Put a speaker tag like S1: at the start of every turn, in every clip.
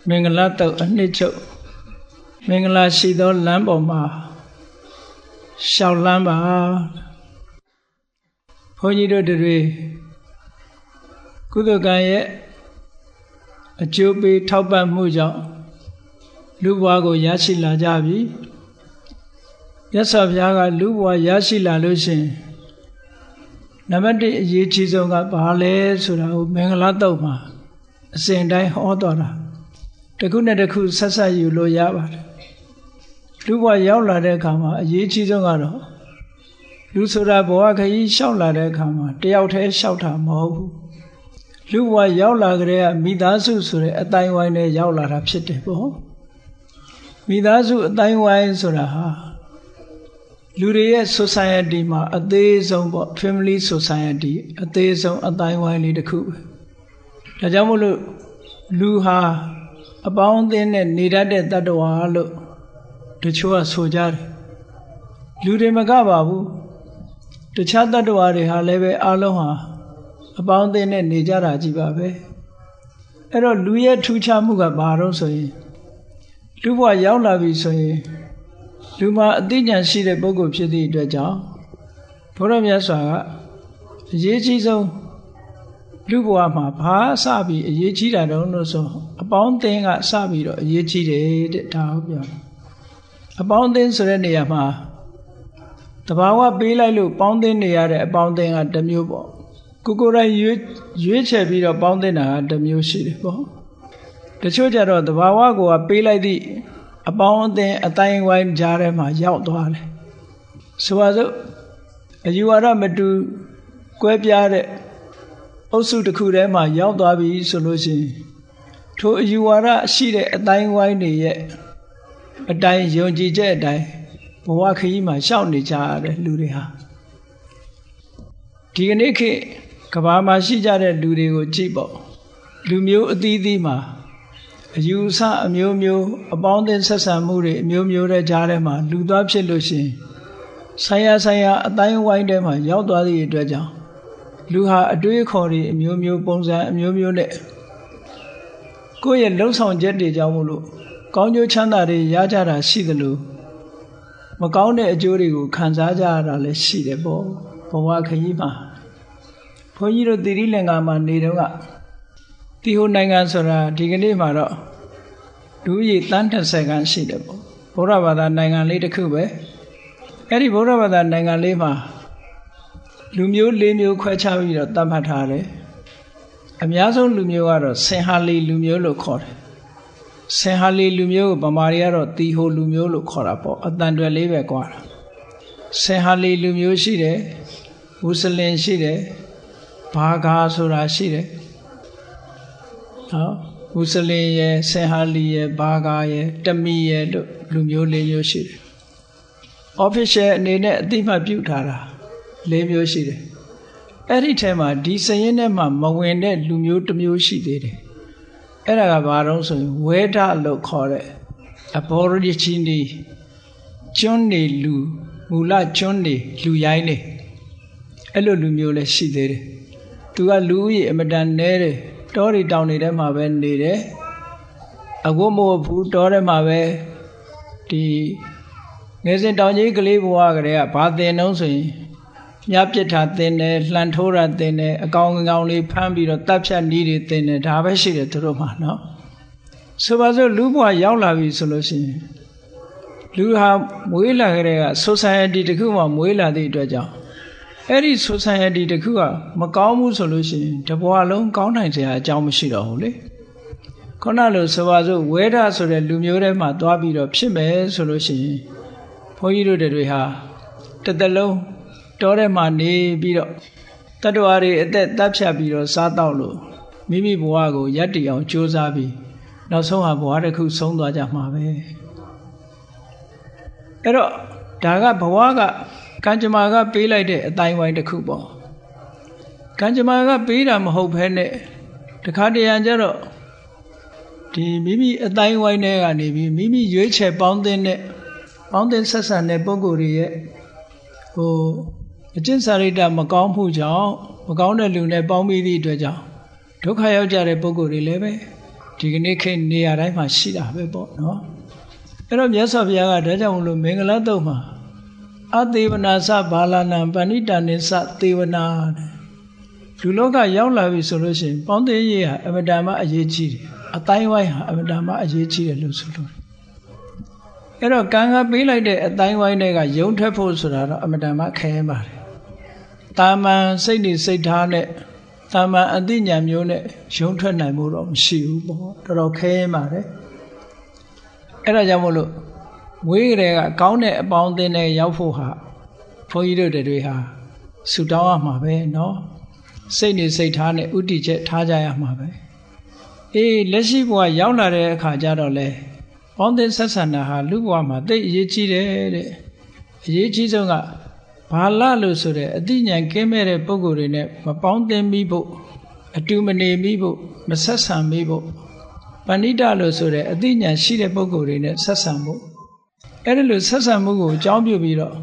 S1: မင်္ဂလာတုတ်အနှစ်ချုပ်မင်္ဂလာရှိသောလမ်းပေါ်မှာရှောက်လမ်းပါဘုန်းကြီးတို့တွေကုသကံရဲ့အကျိုးပေးထောက်ပံ့မှုကြောင့်လူဘဝကိုရရှိလာကြပြီမြတ်စွာဘုရားကလူဘဝရရှိလာလို့ရှိရင်နံပါတ်1အရေးကြီးဆုံးကဘာလဲဆိုတာကိုမင်္ဂလာတုတ်မှာအစဉ်တိုင်းဟောတော်တာတစ်ခုနဲ့တစ်ခုဆက်ဆက်ယူလို့ရပါတယ်လူဘဝရောက်လာတဲ့အခါမှာအရေးကြီးဆုံးကတော့လူဆိုတာဘဝခရီးလျှောက်လာတဲ့အခါမှာတယောက်တည်းလျှောက်တာမဟုတ်ဘူးလူဘဝရောက်လာကြတဲ့မိသားစုဆိုတဲ့အတိုင်းဝိုင်းနဲ့ရောက်လာတာဖြစ်တယ်ပေါ့မိသားစုအတိုင်းဝိုင်းဆိုတာဟာလူတွေရဲ့ society မှာအသေးဆုံးပေါ့ family society အသေးဆုံးအတိုင်းဝိုင်းလေးတစ်ခုပဲဒါကြောင့်မို့လို့လူဟာအပေါင်းအသင်းနဲ့နေတတ်တဲ့တ attva လို့တချို့ကဆိုကြတယ်လူတွေမကပါဘူးတခြားတ attva တွေဟာလည်းပဲအလုံးဟာအပေါင်းအသင်းနဲ့နေကြတာကြီးပါပဲအဲ့တော့လူရဲ့ထူးခြားမှုကဘာတော့ဆိုရင်လူဘဝရောက်လာပြီဆိုရင်လူမှာအသိဉာဏ်ရှိတဲ့ပုဂ္ဂိုလ်ဖြစ်သည့်အတွက်ကြောင့်ဘုရားမြတ်စွာကအရေးကြီးဆုံးလူဘဝမှာဘာစပြီးအရေးကြီးတာတုံးလို့ဆိုအပေါင်းအသင်းကစပြီးတော့အရေးကြီးတယ်တဲ့ဒါကိုပြောအပေါင်းအသင်းဆိုတဲ့နေရာမှာတဘာဝပေးလိုက်လို့ပေါင်းသင်းနေရတဲ့အပေါင်းအသင်းကတစ်မျိုးပေါ့ကိုယ်တိုင်ရွေးချယ်ပြီးတော့ပေါင်းသင်းတာကတစ်မျိုးရှိတယ်ပေါ့တချို့ကြတော့တဘာဝကိုပေးလိုက်သည့်အပေါင်းအသင်းအတိုင်းဝိုင်းကြားထဲမှာရောက်သွားတယ်ဆိုပါစို့အယူဝါဒမတူကွဲပြားတဲ့အုပ်စုတစ်ခုထဲမှာရောက်သွားပြီဆိုလို့ရှိရင်ထိုအယူဝါဒရှိတဲ့အတိုင်းဝိုင်းတွေရဲ့အတိုင်းယုံကြည်ချက်အတိုင်းဘဝခရီးမှာရှောက်နေကြရတဲ့လူတွေဟာဒီကနေ့ခေတ်ကမ္ဘာမှာရှိကြတဲ့လူတွေကိုကြည့်ပေါ့လူမျိုးအသီးသီးမှာအယူအဆအမျိုးမျိုးအပေါင်းအသင်းဆက်ဆံမှုတွေအမျိုးမျိုးတဲ့ကြားထဲမှာလူသားဖြစ်လို့ရှိရင်ဆိုင်ရာအတိုင်းဝိုင်းထဲမှာရောက်သွားသည့်အတွက်ကြောင့်လူဟာအတွေးခေါ်တွေအမျိုးမျိုးပုံစံအမျိုးမျိုးနဲ့ကိုယ့်ရဲ့လှုပ်ဆောင်ချက်တွေကြောင့်မို့လို့ကောင်းကျိုးချမ်းသာတွေရကြတာရှိသလိုမကောင်းတဲ့အကျိုးတွေကိုခံစားကြရတာလည်းရှိတယ်ပေါ့ဘဝခရီးမှာဘုန်းကြီးတို့သီရိလင်္ကာမှာနေတော့ကတီဟိုနိုင်ငံဆိုတာဒီကနေ့မှာတော့လူဦးရေတန်း30ခန်းရှိတယ်ပေါ့ဗုဒ္ဓဘာသာနိုင်ငံလေးတစ်ခုပဲအဲ့ဒီဗုဒ္ဓဘာသာနိုင်ငံလေးမှာလူမျိုး၄မျိုးခွဲခြားပြီးတော့သတ်မှတ်ထားတယ်အများဆုံးလူမျိုးကတော့ဆင်ဟာလီလူမျိုးလို့ခေါ်တယ်ဆင်ဟာလီလူမျိုးကိုဗမာတွေကတော့တီဟိုလူမျိုးလို့ခေါ်တာပေါ့အတန်တွယ်လေးပဲကွာဆင်ဟာလီလူမျိုးရှိတယ်မွတ်စလင်ရှိတယ်ဘာဂါဆိုတာရှိတယ်နော်မွတ်စလင်ရဲ့ဆင်ဟာလီရဲ့ဘာဂါရဲ့တမီရဲ့လို့လူမျိုး၄မျိုးရှိတယ် official အနေနဲ့အတိအမှတ်ပြုထားတာ၄မျိုးရှိတယ်အဲ့ဒီထဲမှာဒီစရင်ထဲမှာမဝင်တဲ့လူမျိုးတစ်မျိုးရှိသေးတယ်အဲ့ဒါကဘာတော့ဆိုရင်ဝဲဒလို့ခေါ်တဲ့ Aborigine ကျွန်းနေလူမူလကျွန်းနေလူရိုင်းနေအဲ့လိုလူမျိုးလည်းရှိသေးတယ်သူကလူဦးရေအမတန်နဲတယ်တောတွေတောင်တွေထဲမှာပဲနေတယ်အဝတ်မဝတ်ဘူးတောထဲမှာပဲဒီငယ်စဉ်တောင်ကြီးကလေးဘဝကလေးကဘာသင်တော့ဆိုရင်မြားပြစ်တာသင်တယ်လှန်ထိုးတာသင်တယ်အကောင်လေးဖမ်းပြီးတော့တပ်ဖြတ်နည်းတွေသင်တယ်ဒါပဲရှိတယ်သူတို့မှာနော်ဆိုပါစို့လူဘဝရောက်လာပြီဆိုလို့ရှိရင်လူဟာမွေးလာကြတဲ့က society တခုမှမွေးလာသည့်အတွက်ကြောင့်အဲ့ဒီ society တခုကမကောင်းဘူးဆိုလို့ရှိရင်တဘဝလုံးကောင်းနိုင်စရာအကြောင်းမရှိတော့ဘူးလေခုနလိုဆိုပါစို့ဝဲဒဆိုတဲ့လူမျိုးထဲမှာသွားပြီးတော့ဖြစ်မယ်ဆိုလို့ရှိရင်ဘုန်းကြီးတို့တွေဟာတစ်သက်လုံးတောထဲမှာနေပြီးတော့တတ္တဝါတွေအသက်တပ်ဖြတ်ပြီးတော့စားတော့လို့မိမိဘဝကိုယက်တည်အောင်ကြိုးစားပြီးနောက်ဆုံးဟာဘဝတစ်ခုဆုံးသွားကြမှာပဲအဲ့တော့ဒါကဘဝကကံကြမ္မာကပေးလိုက်တဲ့အတိုင်းဝိုင်းတစ်ခုပေါ့ကံကြမ္မာကပေးတာမဟုတ်ဘဲနဲ့တခါတရံကျတော့ဒီမိမိအတိုင်းဝိုင်းထဲကနေပြီးမိမိရွေးချယ်ပေါင်းသင်းဆက်ဆံတဲ့ပုဂ္ဂိုလ်တွေရဲ့အကျင့်စာရိတ္တမကောင်းမှုကြောင့်မကောင်းတဲ့လူနဲ့ပေါင်းပြီးသည့်အတွက်ကြောင့်ဒုက္ခရောက်ကြတဲ့ပုဂ္ဂိုလ်တွေလည်းပဲ ဒီကနေ့ခေတ်နေရာတိုင်းမှာရှိတာပဲပေါ့နော်အဲ့တော့မြတ်စွာဘုရားကဒါကြောင့်မလို့မင်္ဂလာတုတ်မှာအသေဝနာစဘာလနာပဏိတာနိစသေဝနာလူလောကရောက်လာပြီဆိုလို့ရှိရင်ပေါင်းသိရေးဟာအမတ္တမအရေးကြီးတယ်အတိုင်းဝိုင်းဟာအမတ္တမအရေးကြီးတယ်လို့ဆိုလို့အဲ့တော့ကံကပေးလိုက်တဲ့အတိုင်းဝိုင်းတွေကယုံထွက်ဖို့ဆိုတာတော့အမတ္တမခဲပါတယ်တာမန်စိတ်နေစိတ်ထားနဲ့တာမန်အသိဉာဏ်မျိုးနဲ့ယုံထွက်နိုင်မှုတော့မရှိဘူးပေါ့တော်တော်ခဲပါတယ်အဲ့ဒါကြောင့်မို့လို့ဝေးကလေးကကောင်းတဲ့အပေါင်းအသင်းတွေရောက်ဖို့ဟာဘုန်းကြီးတို့တွေဟာဆူတောင်းရမှာပဲเนาะစိတ်နေစိတ်ထားနဲ့ဥတီချက်ထားကြရမှာပဲအေးလက်ရှိဘဝရောက်လာတဲ့အခါကျတော့လေပေါင်းသင်းဆက်ဆံတာဟာလူဘဝမှာသိအရေးကြီးတယ်တဲ့အရေးကြီးဆုံးကဘာလလို့ဆိုတဲ့အသိဉာဏ်ကင်းမဲ့တဲ့ပုဂ္ဂိုလ်တွေနဲ့မပေါင်းသင်းမိဖို့အတူမနေမိဖို့မဆက်ဆံမိဖို့ပဏိတလို့ဆိုတဲ့အသိဉာဏ်ရှိတဲ့ပုဂ္ဂိုလ်တွေနဲ့ဆက်ဆံဖို့အဲ့ဒါလို့ဆက်ဆံမှုကိုအကြောင်းပြုပြီးတော့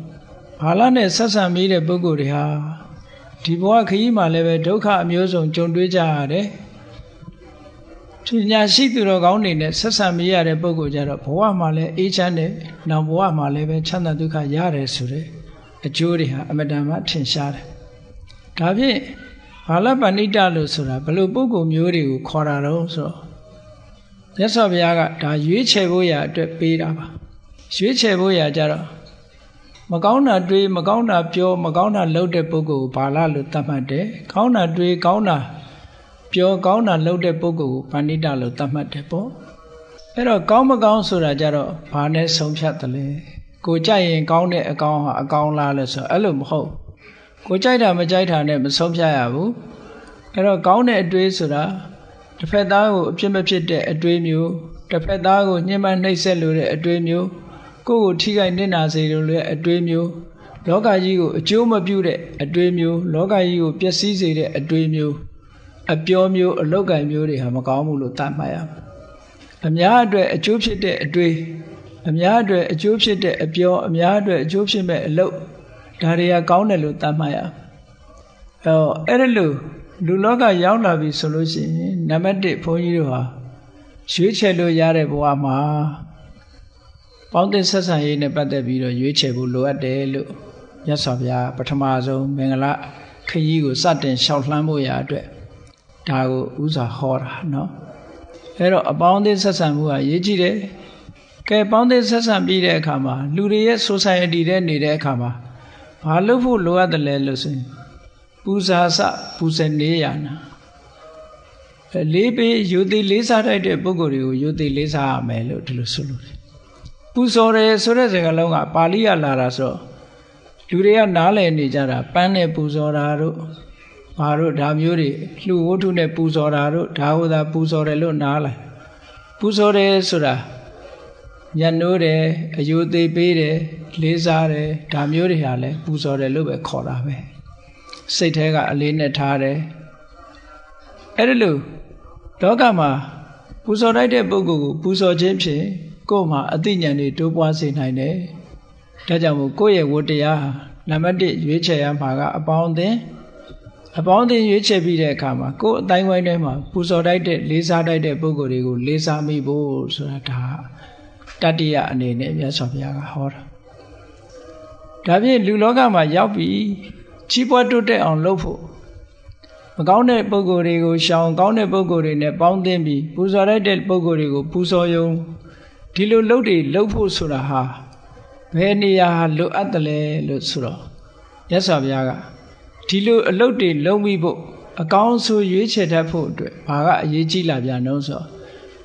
S1: ဘာလနဲ့ဆက်ဆံမိတဲ့ပုဂ္ဂိုလ်တွေဟာဒီဘဝခရီးမှာလည်းပဲဒုက္ခအမျိုးစုံကြုံတွေ့ကြရတယ်ပညာရှိသူတော်ကောင်းတွေနဲ့ဆက်ဆံမိရတဲ့ပုဂ္ဂိုလ်ကြတော့ဘဝမှာလည်းအေးချမ်းတယ်နောက်ဘဝမှာလည်းပဲချမ်းသာဒုက္ခရတယ်ဆိုတဲ့အကျိုးတွေဟာအမတန်မှထင်ရှားတယ်ဒါဖြင့်ဘာလပဏိတလို့ဆိုတာဘယ်လိုပုဂ္ဂိုလ်မျိုးတွေကိုခေါ်တာတော့ဆိုတော့မြတ်စွာဘုရားကဒါရွေးချယ်ဖို့ရာအတွက်ပေးတာပါရွေးချယ်ဖို့ရာကြတော့မကောင်းတာတွေးမကောင်းတာပြောမကောင်းတာလုပ်တဲ့ပုဂ္ဂိုလ်ကိုဘာလလို့သတ်မှတ်တယ်ကောင်းတာတွေးကောင်းတာပြောကောင်းတာလုပ်တဲ့ပုဂ္ဂိုလ်ကိုပဏိတလို့သတ်မှတ်တယ်ပေါ့အဲ့တော့ကောင်းမကောင်းဆိုတာကြတော့ဘာနဲ့ဆုံးဖြတ်တယ်လဲကိုကြိုက်ရင်ကောင်းတဲ့အကောင်းဟာအကောင်းလားလို့ဆိုအဲ့လိုမဟုတ်ကိုကြိုက်တာမကြိုက်တာနဲ့မဆုံးဖြတ်ရဘူးအဲ့တော့ကောင်းတဲ့အတွေးဆိုတာတစ်ဖက်သားကိုအဖြစ်မဖြစ်တဲ့အတွေးမျိုးတစ်ဖက်သားကိုညှဉ်းပန်းနှိပ်စက်လို့တဲ့အတွေးမျိုးကိုယ့်ကိုထိခိုက်နစ်နာစေလို့တဲ့အတွေးမျိုးလောကကြီးကိုအကျိုးမပြုတဲ့အတွေးမျိုးလောကကြီးကိုပျက်စီးစေတဲ့အတွေးမျိုးအပြောမျိုးအလောက်ကိုင်မျိုးတွေဟာမကောင်းဘူးလို့သတ်မှတ်ရမယ်အများအတွက်အကျိုးဖြစ်တဲ့အတွေးအများအတွက်အကျိုးဖြစ်တဲ့အပြောအများအတွက်အကျိုးဖြစ်မဲ့အလုပ်ဒါတွေကကောင်းတယ်လို့သတ်မှတ်ရအဲ့ဒါလို့လူလောကရောက်လာပြီဆိုလို့ရှိရင်နံပါတ်1ဘုန်းကြီးတို့ဟာရွေးချယ်လို့ရတဲ့ဘဝမှာပေါင်းသင်းဆက်ဆံရေးနဲ့ပတ်သက်ပြီးတော့ရွေးချယ်ဖို့လိုအပ်တယ်လို့မြတ်စွာဘုရားပထမဆုံးမင်္ဂလာခရီးကိုစတင်လျှောက်လှမ်းဖို့ရာအတွက်ဒါကိုဥစွာဟောတာနော်အဲ့တော့အပေါင်းအသင်းဆက်ဆံမှုဟာအရေးကြီးတယ်ကဲပေါင်းသင်းဆက်ဆံပြီးတဲ့အခါမှာလူတွေရဲ့ society ထဲနေတဲ့အခါမှာဘာလုပ်ဖို့လိုအပ်တယ်လဲလို့ဆိုရင်ပူဇာစပူဇေနေရနာလေးပေးယူသည်လေးစားတတ်တဲ့ပုဂ္ဂိုလ်တွေကိုယူသည်လေးစားရမယ်လို့ဒီလိုဆိုလို့တယ်ပူဇော်တယ်ဆိုတဲ့စကားလုံးကပါဠိကလာတာဆိုတော့လူတွေကနားလည်နေကြတာပန်းနဲ့ပူဇော်တာတို့ဘာတို့ဒါမျိုးတွေလှူဝတ္ထုနဲ့ပူဇော်တာတို့ဒါဟုတ်တာပူဇော်တယ်လို့နားလိုက်ပူဇော်တယ်ဆိုတာညနိုးတယ်အယုသေးပေးတယ်လေးစားတယ်ဒါမျိုးတွေဟာလည်းပူဇော်တယ်လို့ပဲခေါ်တာပဲစိတ်ထဲကအလေးနဲ့ထားတယ်အဲ့ဒါလို့လောကမှာပူဇော်လိုက်တဲ့ပုဂ္ဂိုလ်ကိုပူဇော်ခြင်းဖြင့်ကိုယ်မှာအသိဉာဏ်တွေတိုးပွားစေနိုင်တယ်ဒါကြောင့်မို့ကိုယ့်ရဲ့ဝတ္တရားနံပါတ်1ရွေးချယ်ရမှာကအပေါင်းအသင်းရွေးချယ်ပြီးတဲ့အခါမှာကိုယ်အတိုင်းဝိုင်းထဲမှာပူဇော်တိုက်တဲ့လေးစားတိုက်တဲ့ပုဂ္ဂိုလ်တွေကိုလေးစားမိဖို့ဆိုတာဒါတတ္တိယအနေနဲ့မြတ်စွာဘုရားကဟောတာဒါဖြင့်လူလောကမှာရောက်ပြီးကြီးပွားတိုးတက်အောင်လုပ်ဖို့မကောင်းတဲ့ပုဂ္ဂိုလ်တွေကိုရှောင်ကောင်းတဲ့ပုဂ္ဂိုလ်တွေနဲ့ပေါင်းသင်းပြီးပူဇော်တိုက်တဲ့ပုဂ္ဂိုလ်တွေကိုပူဇော်ယုံဒီလိုလုပ်တွေလုပ်ဖို့ဆိုတာဟာဘယ်နေရာလိုအပ်တယ်လဲလို့ဆိုတော့မြတ်စွာဘုရားကဒီလိုအလုပ်တွေလုပ်ပြီးဖို့အကောင်းဆုံးရွေးချယ်တတ်ဖို့အတွက်ဘာကအရေးကြီးလာပြန်လို့ဆို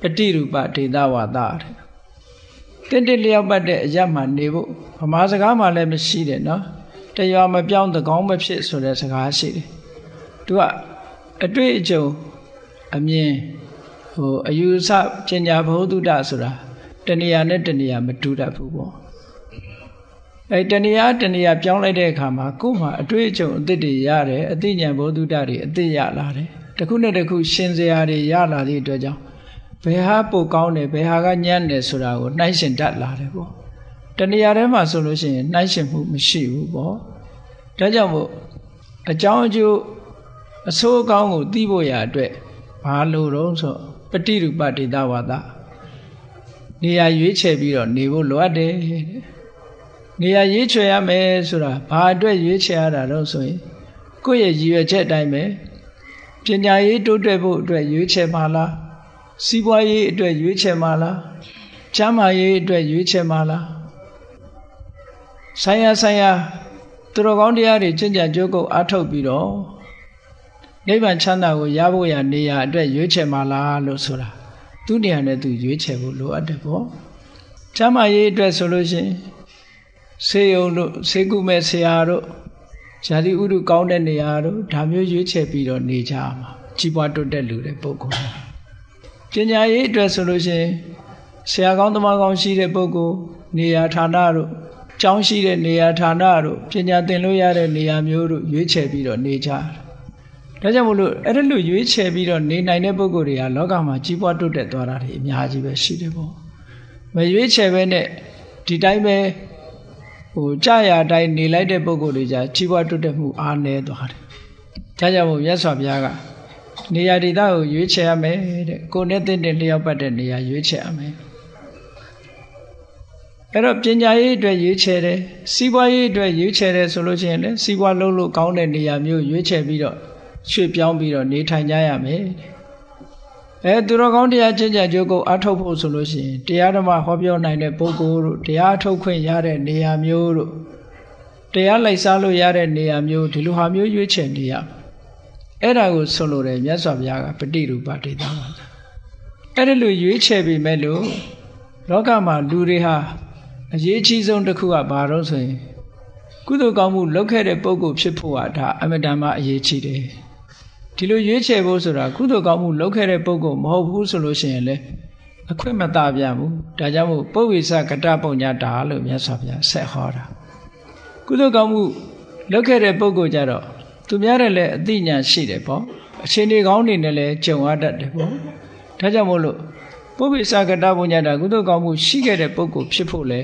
S1: ပฏิရူပဒေသဝါဒတဲ့တင့်လျောက်ပတ်တဲ့အရမှနေဖို့ဗမာစကားမှလည်းမရှိတယ်နော်တရွာမပြောင်းတကောင်းမဖြစ်ဆိုတဲ့စကားရှိတယ်သူကအတွေ့အကြုံအမြင်အယူဆပညာဘ ਹੁ တုတဆိုတာတဏှာနဲ့တဏှာမတူတတ်ဘူးပေါ့အဲတဏှာပြောင်းလိုက်တဲ့အခါမှာကိုယ်မှာအတွေ့အကြုံအသစ်တွေရတယ်အသိဉာဏ်ဘ ਹੁ တုတတွေအသစ်ရလာတယ်တစ်ခုနဲ့တစ်ခုရှင်စရာတွေရလာသည့်အတွက်ကြောင့်ဘယ်ဟာပိုကောင်းတယ်ဘယ်ဟာကညံ့တယ်ဆိုတာကိုနှိုင်းရှင်တတ်လာတယ်ပေါ့တဏှာထဲမှာဆိုလို့ရှိရင်နှိုင်းရှင်မှုမရှိဘူးပေါ့ဒါကြောင့်မို့အကြောင်းအကျိုးအဆိုးအကောင်းကိုသိဖို့ရာအတွက်ဘာလို့တော့ဆို ပฏิရူပဒေသဝါဒနေရာရွေးချယ်ပြီးတော့နေဖို့လိုအပ်တယ်နေရာရွေးချယ်ရမယ်ဆိုတာဘာအတွက်ရွေးချယ်ရတာတော့ဆိုရင်ကိုယ့်ရဲ့ရည်ရွယ်ချက်အတိုင်းပဲပညာရေးတိုးတက်ဖို့အတွက်ရွေးချယ်ပါလားစီးပွားရေးအတွက်ရွေးချယ်ပါလားကျန်းမာရေးအတွက်ရွေးချယ်ပါလားဆိုင်ရာသူတော်ကောင်းတရားတွေကျင့်ကြံကြိုးကုပ်အားထုတ်ပြီးတော့နိဗ္ဗာန်ချမ်းသာကိုရဖို့ရနေရာအတွက်ရွေးချယ်ပါလားလို့ဆိုတာသူနေရာနဲ့သူရွေးချယ်ဖို့လိုအပ်တယ်ပေါ့ကျမ်းမာရေးအတွက်ဆိုလို့ရှိရင်ဆေးရုံတို့ဆေးကုမဲ့ဆရာတို့ဇာတိဥဒုကောင်းတဲ့နေရာတို့ဒါမျိုးရွေးချယ်ပြီးတော့နေကြမှာကြီးပွားတိုးတက်လူတဲ့ပုဂ္ဂိုလ်ပညာရေးအတွက်ဆိုလို့ရှိရင်ဆရာကောင်းသမားကောင်းရှိတဲ့ပုဂ္ဂိုလ်နေရာဌာနတို့ကျောင်းရှိတဲ့နေရာဌာနတို့ပညာသင်လို့ရတဲ့နေရာမျိုးတို့ရွေးချယ်ပြီးတော့နေကြတယ်ဒါကြောင့်မို့လို့အဲ့ဒါလိုရွေးချယ်ပြီးတော့နေနိုင်တဲ့ပုဂ္ဂိုလ်တွေကလောကမှာကြီးပွားတိုးတက်သွားတာတွေအများကြီးပဲရှိတယ်ပေါ့မရွေးချယ်ပဲနဲ့ဒီတိုင်းပဲကြာရအတိုင်းနေလိုက်တဲ့ပုဂ္ဂိုလ်တွေကြာကြီးပွားတိုးတက်မှုအားနည်းသွားတယ်ဒါကြောင့်မို့မြတ်စွာဘုရားကနေရာဒေသကိုရွေးချယ်ရမယ်တဲ့ကိုယ်နဲ့တင့်တယ်လျောက်ပတ်တဲ့နေရာရွေးချယ်ရမယ်အဲ့တော့ပညာရေးအတွက်ရွေးချယ်တယ်စီးပွားရေးအတွက်ရွေးချယ်တယ်ဆိုလို့ရှိရင်လည်းစီးပွားလုံးလို့ကောင်းတဲ့နေရာမျိုးရွေးချယ်ပြီးတော့ရွှေ့ပြောင်းပြီးတော့နေထိုင်ကြရမယ်သူတော်ကောင်းတရားကျင့်ကြံကြိုးကိုအားထုတ်ဖို့ဆိုလို့ရှိရင်တရားဓမ္မဟောပြောနိုင်တဲ့ပုဂ္ဂိုလ်တို့တရားထုတ်ခွင့်ရတဲ့နေရာမျိုးတို့တရားလိုက်စားလို့ရတဲ့နေရာမျိုးဒီလိုဟာမျိုးရွေးချယ်နေရအဲ့ဒါကိုဆိုလိုတယ်မြတ်စွာဘုရားကပฏิရူပဒေသဝါဒအဲ့ဒါလိုရွေးချယ်ပြီးမဲ့လို့လောကမှာလူတွေဟာအရေးကြီးဆုံးတစ်ခုကဘာလို့ဆိုရင်ကုသိုလ်ကောင်းမှုလုပ်ခဲ့တဲ့ပုဂ္ဂိုလ်ဖြစ်ဖို့ဟာဒါအမြဲတမ်းအရေးကြီးတယ်ဒီလိုရွေးချယ်ဖို့ဆိုတာကုသိုလ်ကောင်းမှုလုပ်ခဲ့တဲ့ပုဂ္ဂိုလ်မဟုတ်ဘူးဆိုလို့ရှိရင်လည်းအခွင့်မသာပြန်ဘူးဒါကြောင့်မို့ပုဗ္ဗေစကတပုံညတာလို့မြတ်စွာဘုရားဆက်ဟောတာကုသိုလ်ကောင်းမှုလုပ်ခဲ့တဲ့ပုဂ္ဂိုလ်ကြတော့သူများတဲ့လည်းအသိဉာဏ်ရှိတယ်ပေါ့အခြေအနေကောင်းတွေနဲ့လည်းကြုံရတတ်တယ်ပေါ့ဒါကြောင့်မို့လို့ပုဗ္ဗေစကတပုံညတာကုသိုလ်ကောင်းမှုရှိခဲ့တဲ့ပုဂ္ဂိုလ်ဖြစ်ဖို့လဲ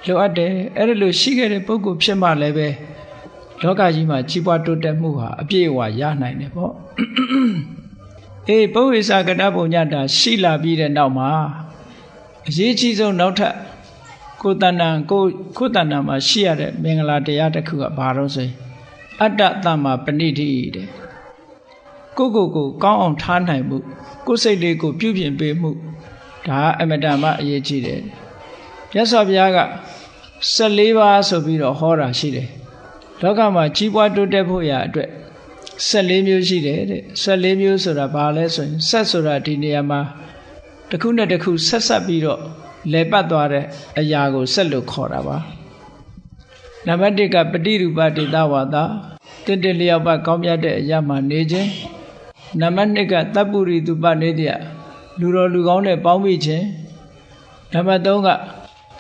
S1: လိုအပ်တယ်အဲ့ဒါလို့ရှိခဲ့တဲ့ပုဂ္ဂိုလ်ဖြစ်မှလည်းပဲလောကကြီးမှာကြီးပွားတိုးတက်မှုဟာအပြည့်အဝရနိုင်တယ်ပေါ့ပုဗ္ဗေစကတပုံညတာရှိလာပြီးတဲ့နောက်မှာအရေးကြီးဆုံးနောက်ထပ်ကိုယ်တဏ္ဍမှာရှိရတဲ့မင်္ဂလာတရားတစ်ခုကဘာလို့ဆိုရင်အတ္တသမ္မာပဏိတိတဲ့ကိုကောင်းအောင်ထားနိုင်မှုကိုယ်စိတ်လေးကိုပြုပြင်ပေးမှုဒါအမတန်မှအရေးကြီးတယ်မြတ်စွာဘုရားက14ပါးဆိုပြီးတော့ဟောတာရှိတယ်လောကမှာကြီးပွားတိုးတက်ဖို့ရအတွက်14မျိုးရှိတယ်တဲ့14မျိုးဆိုတာဘာလဲဆိုရင်ဆက်ဆိုတာဒီနေရာမှာတစ်ခုနဲ့တစ်ခုဆက်ပြီးတော့လဲပတ်သွားတဲ့အရာကိုဆက်လို့ခေါ်တာပါနံပါတ်1ကပฏิရူပဒေသဝါဒတင့်တယ်လျောက်ပတ်ကောင်းမြတ်တဲ့အရာမှာနေခြင်းနံပါတ်2ကတပ္ပုရိတုပနေတ္တလူတော်လူကောင်းနဲ့ပေါင်းမိခြင်းနံပါတ်3က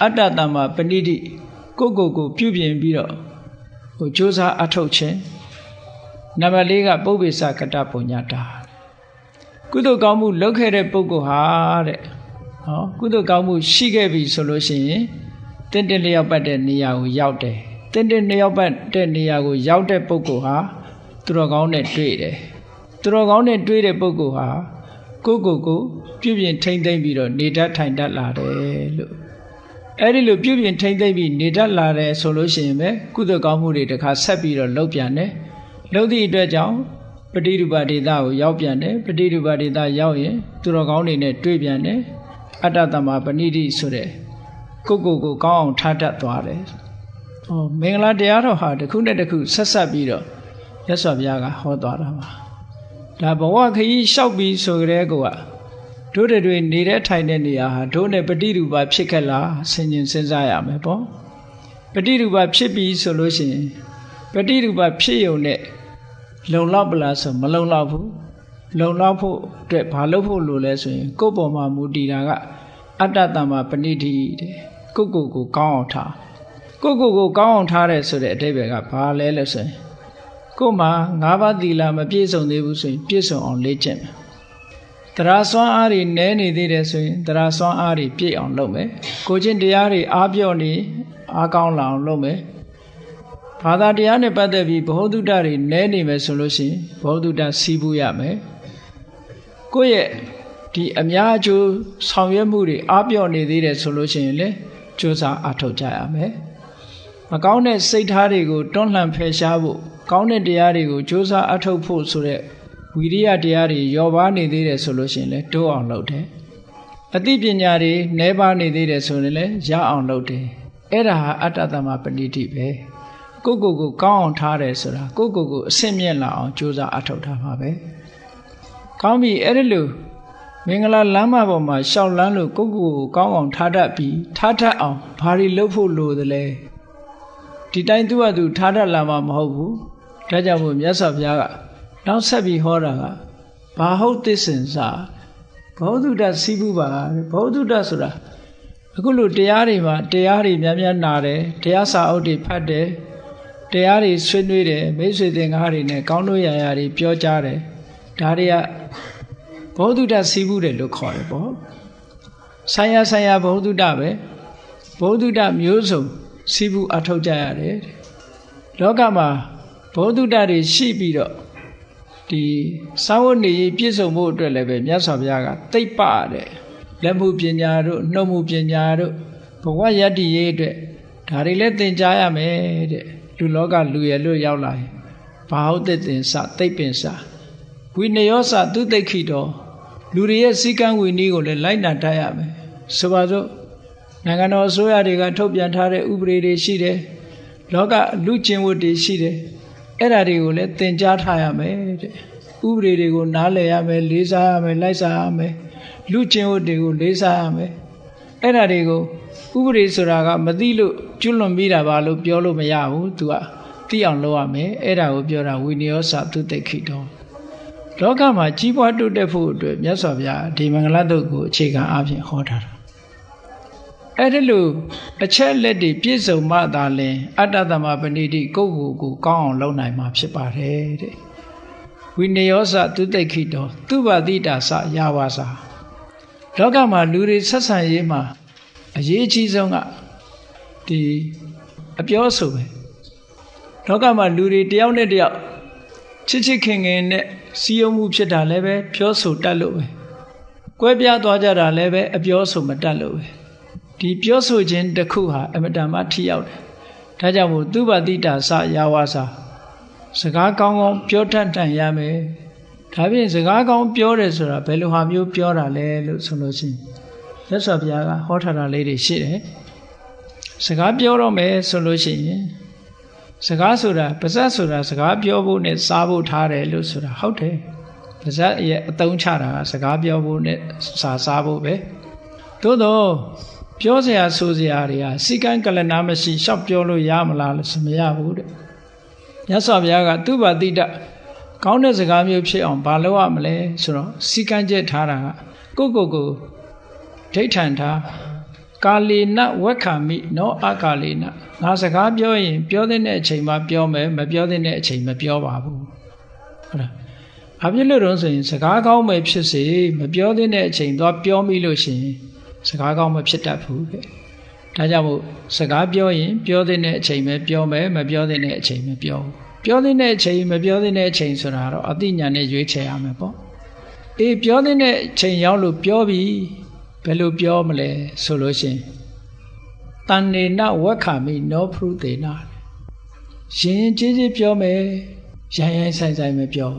S1: အတ္တတမ္မာပဏိတိကိုပြုပြင်ပြီးတော့ကြိုးစားအထုတ်ခြင်းနံပါတ်4ကပုဗ္ဗေစကတပုံညတာကုသိုလ်ကောင်းမှုလုပ်ခဲ့တဲ့ပုဂ္ဂိုလ်ဟာတဲ့ကုသိုလ်ကောင်းမှုရှိခဲ့ပြီဆိုလို့ရှိရင်တင့်လျောက်ပတ်တဲ့နေရာကိုရောက်တယ်တင့်လျောက်ပတ်တဲ့နေရာကိုရောက်တဲ့ပုဂ္ဂိုလ်ဟာသူတော်ကောင်းနဲ့တွေ့တယ်သူတော်ကောင်းနဲ့တွေ့တဲ့ပုဂ္ဂိုလ်ဟာကိုပြုပြင်ထိမ့်သိမ့်ပြီးတော့နေတတ်ထိုင်တတ်လာတယ်လို့အဲ့ဒီလိုပြုပြင်ထိမ့်သိမ့်ပြီးနေတတ်လာတယ်ဆိုလို့ရှိရင်ပဲကုသိုလ်ကောင်းမှုတွေတခါဆက်ပြီးတော့လုပ်ပြန်တယ်လုပ်သည့်အတွက်ကြောင့်ပฏิရူပဒေသကိုရောက်ပြန်တယ်ပฏิရူပဒေသရောက်ရင်သူတော်ကောင်းတွေနဲ့တွေ့ပြန်တယ်အတ္တတမ္မာပဏိတိဆိုတဲ့ကိုကောင်းအောင်ထားတတ်သွားတယ်မင်္ဂလာတရားတော်ဟာတစ်ခုနဲ့တစ်ခုဆက်ပြီးတော့မြတ်စွာဘုရားကဟောသွားတာပါဒါဘဝခရီးလျှောက်ပြီးဆိုကြတဲ့ကောတို့တွေနေတဲ့ထိုင်တဲ့နေရာဟာတို့နဲ့ပฏิရူပဖြစ်ခဲ့လားဆင်ခြင်စဉ်းစားရမယ်ပေါ့ပฏิရူပဖြစ်ပြီးဆိုလို့ရှိရင်ပฏิရူပဖြစ်ရုံနဲ့လုံလောက်ပလားဆိုမလုံလောက်ဘူးလုံလောက်ဖို့အတွက်ဘာလုပ်ဖို့လိုလဲဆိုရင်ကိုယ်ပေါ်မှာမူတည်တာကအတ္တတမ္မာပဏိတိတဲ့ကိုကောင်းအောင်ထားကိုကောင်းအောင်ထားတယ်ဆိုတဲ့အဓိပ္ပာယ်ကဘာလဲလို့ဆိုရင်ကိုယ်မှာ၅ပါးသီလမပြည့်စုံသေးဘူးဆိုရင်ပြည့်စုံအောင်လေ့ကျင့်မယ်တရားစွမ်းအားတွေနည်းနေသေးတယ်ဆိုရင်တရားစွမ်းအားတွေပြည့်အောင်လုပ်မယ်ကိုချင်းတရားတွေအားပြော့နေအားကောင်းလာအောင်လုပ်မယ်ဘာသာတရားနဲ့ပတ်သက်ပြီးဘ ਹੁ တုတ္တတွေနည်းနေမယ်ဆိုလို့ရှိရင်ဘ ਹੁ တုတ္တစီးပူးရမယ်ကိုယ့်ရဲ့ဒ ဒီအများအကျိုးဆောင်ရွက်မှုတွေအားပြော့နေသေးတယ်ဆိုလို့ရှိရင်လေကြိုးစားအထောက်ကြရမယ်မကောင်းတဲ့စိတ်ထားတွေကိုတွန်းလှန်ဖယ်ရှားဖို့ကောင်းတဲ့တရားတွေကိုကြိုးစားအထောက်ဖို့ဆိုတဲ့ဝိရိယတရားတွေရောပါနေသေးတယ်ဆိုလို့ရှိရင်လေတိုးအောင်လုပ်တယ်အသိပညာတွေနှဲပါနေသေးတယ်ဆိုရင်လည်းရအောင်လုပ်တယ်အဲ့ဒါဟာအတ္တသမပဏိတိပဲကိုကောင်းအောင်ထားတယ်ဆိုတာကိုအဆင့်မြင့်လာအောင်ကြိုးစားအထောက်ထားပါပဲကောင်းပြီအဲ့ဒီလိုမင်္ဂလာလမ်းမပေါ်မှာရှောက်လန်းလို့ကိုကောင်းအောင်ထားတတ်ပြီးထားတတ်အောင်ဘာတွေလုပ်ဖို့လိုသလဲဒီတိုင်းသူ့ဟာသူထားတတ်လာမှာမဟုတ်ဘူးဒါကြောင့်မို့မြတ်စွာဘုရားကနောက်ဆက်ပြီးဟောတာကဘာဟုတ်သစ္စင်စာဘောဓုတစီးပူပါဘောဓုတဆိုတာအခုလိုတရားတွေမှာတရားတွေများများနာတယ်တရားစာအုပ်တွေဖတ်တယ်တရားတွေဆွေးနွေးတယ်မိတ်ဆွေသင်္ကားတွေနဲ့ကောင်းလို့ရာတွေပြောကြတယ်ဒါတွေကဘောဓုတစီးပူတယ်လို့ခေါ်တယ်ပေါ့ဆိုင်ရာဘောဓုတပဲဘောဓုတမျိုးစုံစီးပူအထောက်ကြရတယ်လောကမှာဘောဓုတတွေရှိပြီးတော့ဒီစာဝတ်နေရေးပြည့်စုံဖို့အတွက်လည်းပဲမြတ်စွာဘုရားကသိပ္ပတဲ့လက်မှုပညာတို့နှုတ်မှုပညာတို့ဘဝယတ္တိရေးအတွက်ဒါတွေလည်းသင်ကြားရမယ်တဲ့လူလောကလူရလို့ရောက်လာရင်ဘာဟုတ်သင်္စသိပ္ပင်စာဝိနယောစသူသိခိတော်လူတွေရဲ့စည်းကမ်းဝိနည်းကိုလည်းလိုက်နာတတ်ရမယ်ဆိုပါစို့နိုင်ငံတော်အစိုးရတွေကထုတ်ပြန်ထားတဲ့ဥပဒေတွေရှိတယ်လောကလူကျင့်ဝတ်တွေရှိတယ်အဲ့ဒါတွေကိုလည်းသင်ကြားထားရမယ်တဲ့ဥပဒေတွေကိုနားလည်ရမယ်လေးစားရမယ်လိုက်စားရမယ်လူကျင့်ဝတ်တွေကိုလေးစားရမယ်အဲ့ဒါတွေကိုဥပဒေဆိုတာကမသိလို့ကျွလွန်ပြီးတာပါလို့ပြောလို့မရဘူးသူကသိအောင်လုပ်ရမယ်အဲ့ဒါကိုပြောတာဝိနယောစသူသိခိတော်လောကမှာကြီးပွားတိုးတက်ဖို့အတွက်မြတ်စွာဘုရားဒီမင်္ဂလာတုတ်ကိုအခြေခံအားဖြင့်ဟောထားတာအဲ့ဒီလိုအချက်လက်တွေပြည့်စုံမှသာလျှင်အတ္တသမပဏိတိကိုကောင်းအောင်လုပ်နိုင်မှာဖြစ်ပါတယ်တဲ့ဝိနယောစသူသိခိတော်သူဘာတိတာစယာဝါစာလောကမှာလူတွေဆက်ဆံရေးမှာအရေးအကြီးဆုံးကဒီအပြောဆိုပဲလောကမှာလူတွေတယောက်နဲ့တယောက်ချစ်ခင်နဲ့စီယုံမှုဖြစ်တာလည်းပဲပြောဆိုတတ်လို့ပဲကွဲပြားသွားကြတာလည်းပဲအပြောဆိုမတတ်လို့ပဲဒီပြောဆိုခြင်းတစ်ခုဟာအမတန်မှထိရောက်တယ်ဒါကြောင့်မို့သူဘာတိတာစယာဝါစာစကားကောင်းကောင်းပြောတတ်နိုင်ရမယ်ဒါဖြင့်စကားကောင်းပြောတယ်ဆိုတာဘယ်လိုဟာမျိုးပြောတာလဲလို့ဆိုလို့ရှိရင်မြတ်စွာဘုရားကဟောထားတာလေးတွေရှိတယ်စကားပြောတော့မယ်ဆိုလို့ရှိရင်စကားဆိုတာပါဇက်ဆိုတာစကားပြောဖို့နဲ့စားဖို့ထားတယ်လို့ဆိုတာဟုတ်တယ်ပါဇက်ရဲ့အသုံးချတာကစကားပြောဖို့နဲ့စားဖို့ပဲသို့တော့ပြောစရာဆိုစရာတွေဟာစိကံကလနာမရှိရှောက်ပြောလို့ရမလားလို့ဆိုမရဘူးတဲ့မြတ်စွာဘုရားကသူဘာတိတကောင်းတဲ့စကားမျိုးဖြစ်အောင်ဘာလုပ်ရမလဲဆိုတော့စိကံကျက်ထားတာကကိုဒိဋ္ဌံထားကာလေနဝက္ခမိနောအကာလေနငါစကားပြောရင်ပြောတဲ့အချိန်မှာပြောမယ်မပြောတဲ့အချိန်မပြောပါဘူးဟုတ်လားဘာဖြစ်လို့တော့ဆိုရင်စကားကောင်းမယ်ဖြစ်စေမပြောတဲ့အချိန်သွားပြောမိလို့ရှိရင်စကားကောင်းမဖြစ်တတ်ဘူးတဲ့ဒါကြောင့်မို့စကားပြောရင်ပြောတဲ့အချိန်ပဲပြောမယ်မပြောတဲ့အချိန်မပြောဘူးပြောတဲ့အချိန်မပြောတဲ့အချိန်ဆိုတာတော့အသိဉာဏ်နဲ့ရွေးချယ်ရမယ်ပေါ့အေးပြောတဲ့အချိန်ရောက်လို့ပြောပြီဘယ်လိုပြောမလဲဆိုလို့ရှိရင်တဏ္ဍေနဝက္ခမိနောဖရုသေနရင်ကြီးပြောမယ်ရိုင်းဆိုင်မပြော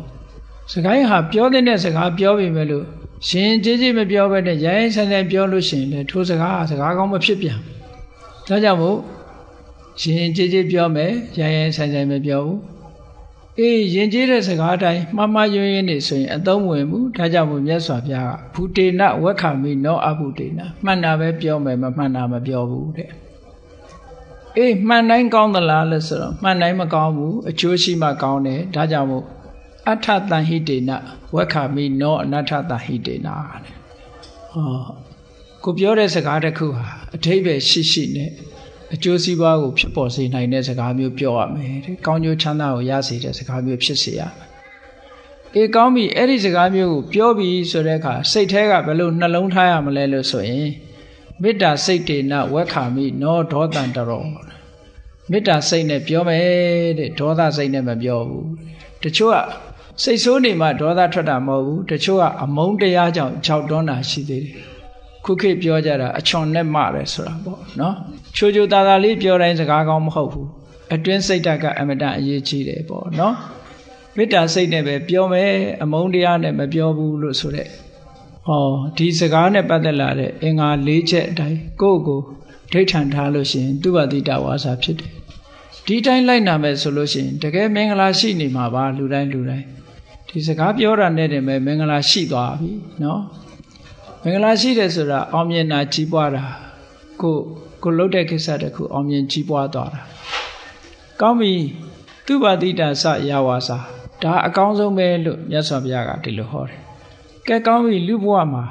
S1: စကားဟာပြောတဲ့စကားပြောပြီမဲ့လို့ရှင်ကြီးမပြောဘဲနဲ့ရိုင်းဆိုင်ပြောလို့ရှိရင်လေထိုစကားကောင်းမဖြစ်ပြန်ဒါကြောင့်မို့ရင်ကြီးပြောမယ်ရိုင်းဆိုင်မပြောဘူးအေးရင်ကြီးတဲ့စကားအတိုင်းမှားရွင်းနေဆိုရင်အသုံးဝင်ဘူးဒါကြောင့်မို့မြတ်စွာဘုရားကဘူတေနဝက္ခမိနောအဘူတေနမှန်တာပဲပြောမယ်မမှန်တာမပြောဘူးတဲ့အေးမှန်တိုင်းကောင်းသလားလို့ဆိုတော့မှန်တိုင်းမကောင်းဘူးအကျိုးရှိမှကောင်းတယ်ဒါကြောင့်မို့အထတန်ဟိတေနဝက္ခမိနောအနထတန်ဟိတေနတဲ့ကိုပြောတဲ့စကားတစ်ခုဟာအထိပ္ပယ်ရှိနဲ့အကျိုးစီးပွားကိုဖြစ်ပေါ်စေနိုင်တဲ့စကားမျိုးပြောရမယ်တဲ့ကောင်းကျိုးချမ်းသာကိုရစေတဲ့စကားမျိုးဖြစ်စေရမယ်အေးကောင်းပြီအဲ့ဒီစကားမျိုးကိုပြောပြီးဆိုတဲ့အခါစိတ်ထဲကဘယ်လိုနှလုံးထားရမလဲလို့ဆိုရင်မေတ္တာစိတ်တေနဝက္ခမိနောဒေါသံတရောမေတ္တာစိတ်နဲ့ပြောမယ်တဲ့ဒေါသစိတ်နဲ့မပြောဘူးတချို့က စိတ်ဆိုးနေမှဒေါသထွက်တာမဟုတ်ဘူးတချို့ကအမုန်းတရားကြောင့်ကြောက်တွန်းတာရှိသေးတယ်ခုခေတ်ပြောကြတာအချွန်နဲ့မှတယ်ဆိုတာပေါ့နော်ချိုချိုတာတာလေးပြောတိုင်းစကားကောင်းမဟုတ်ဘူးအတွင်းစိတ်ဓာတ်ကအမတန်အရေးကြီးတယ်ပေါ့နော်မေတ္တာစိတ်နဲ့ပဲပြောမယ်အမုန်းတရားနဲ့မပြောဘူးလို့ဆိုတဲ့ဒီစကားနဲ့ပတ်သက်လာတဲ့အင်္ဂါ၄ချက်အတိုင်းကိုယ့်ကိုဒိဋ္ဌံထားလို့ရှိရင်သူဝတိတဝါစာဖြစ်တယ်ဒီတိုင်းလိုက်နာမယ်ဆိုလို့ရှိရင်တကယ်မင်္ဂလာရှိနေမှာပါလူတိုင်းဒီစကားပြောတာနဲ့တည်းပဲမင်္ဂလာရှိသွားပြီနော်မင်္ဂလာရှိတယ်ဆိုတာအောင်မြင်တာကြီးပွားတာကိုလှုပ်တဲ့ကိစ္စတခုအောင်မြင်ကြီးပွားသွားတာကောင်းပြီသူဝတိတစရဝါစာဒါအကောင်းဆုံးပဲလို့မြတ်စွာဘုရားကဒီလိုဟောတယ်ကဲကောင်းပြီလူဘဝမှာ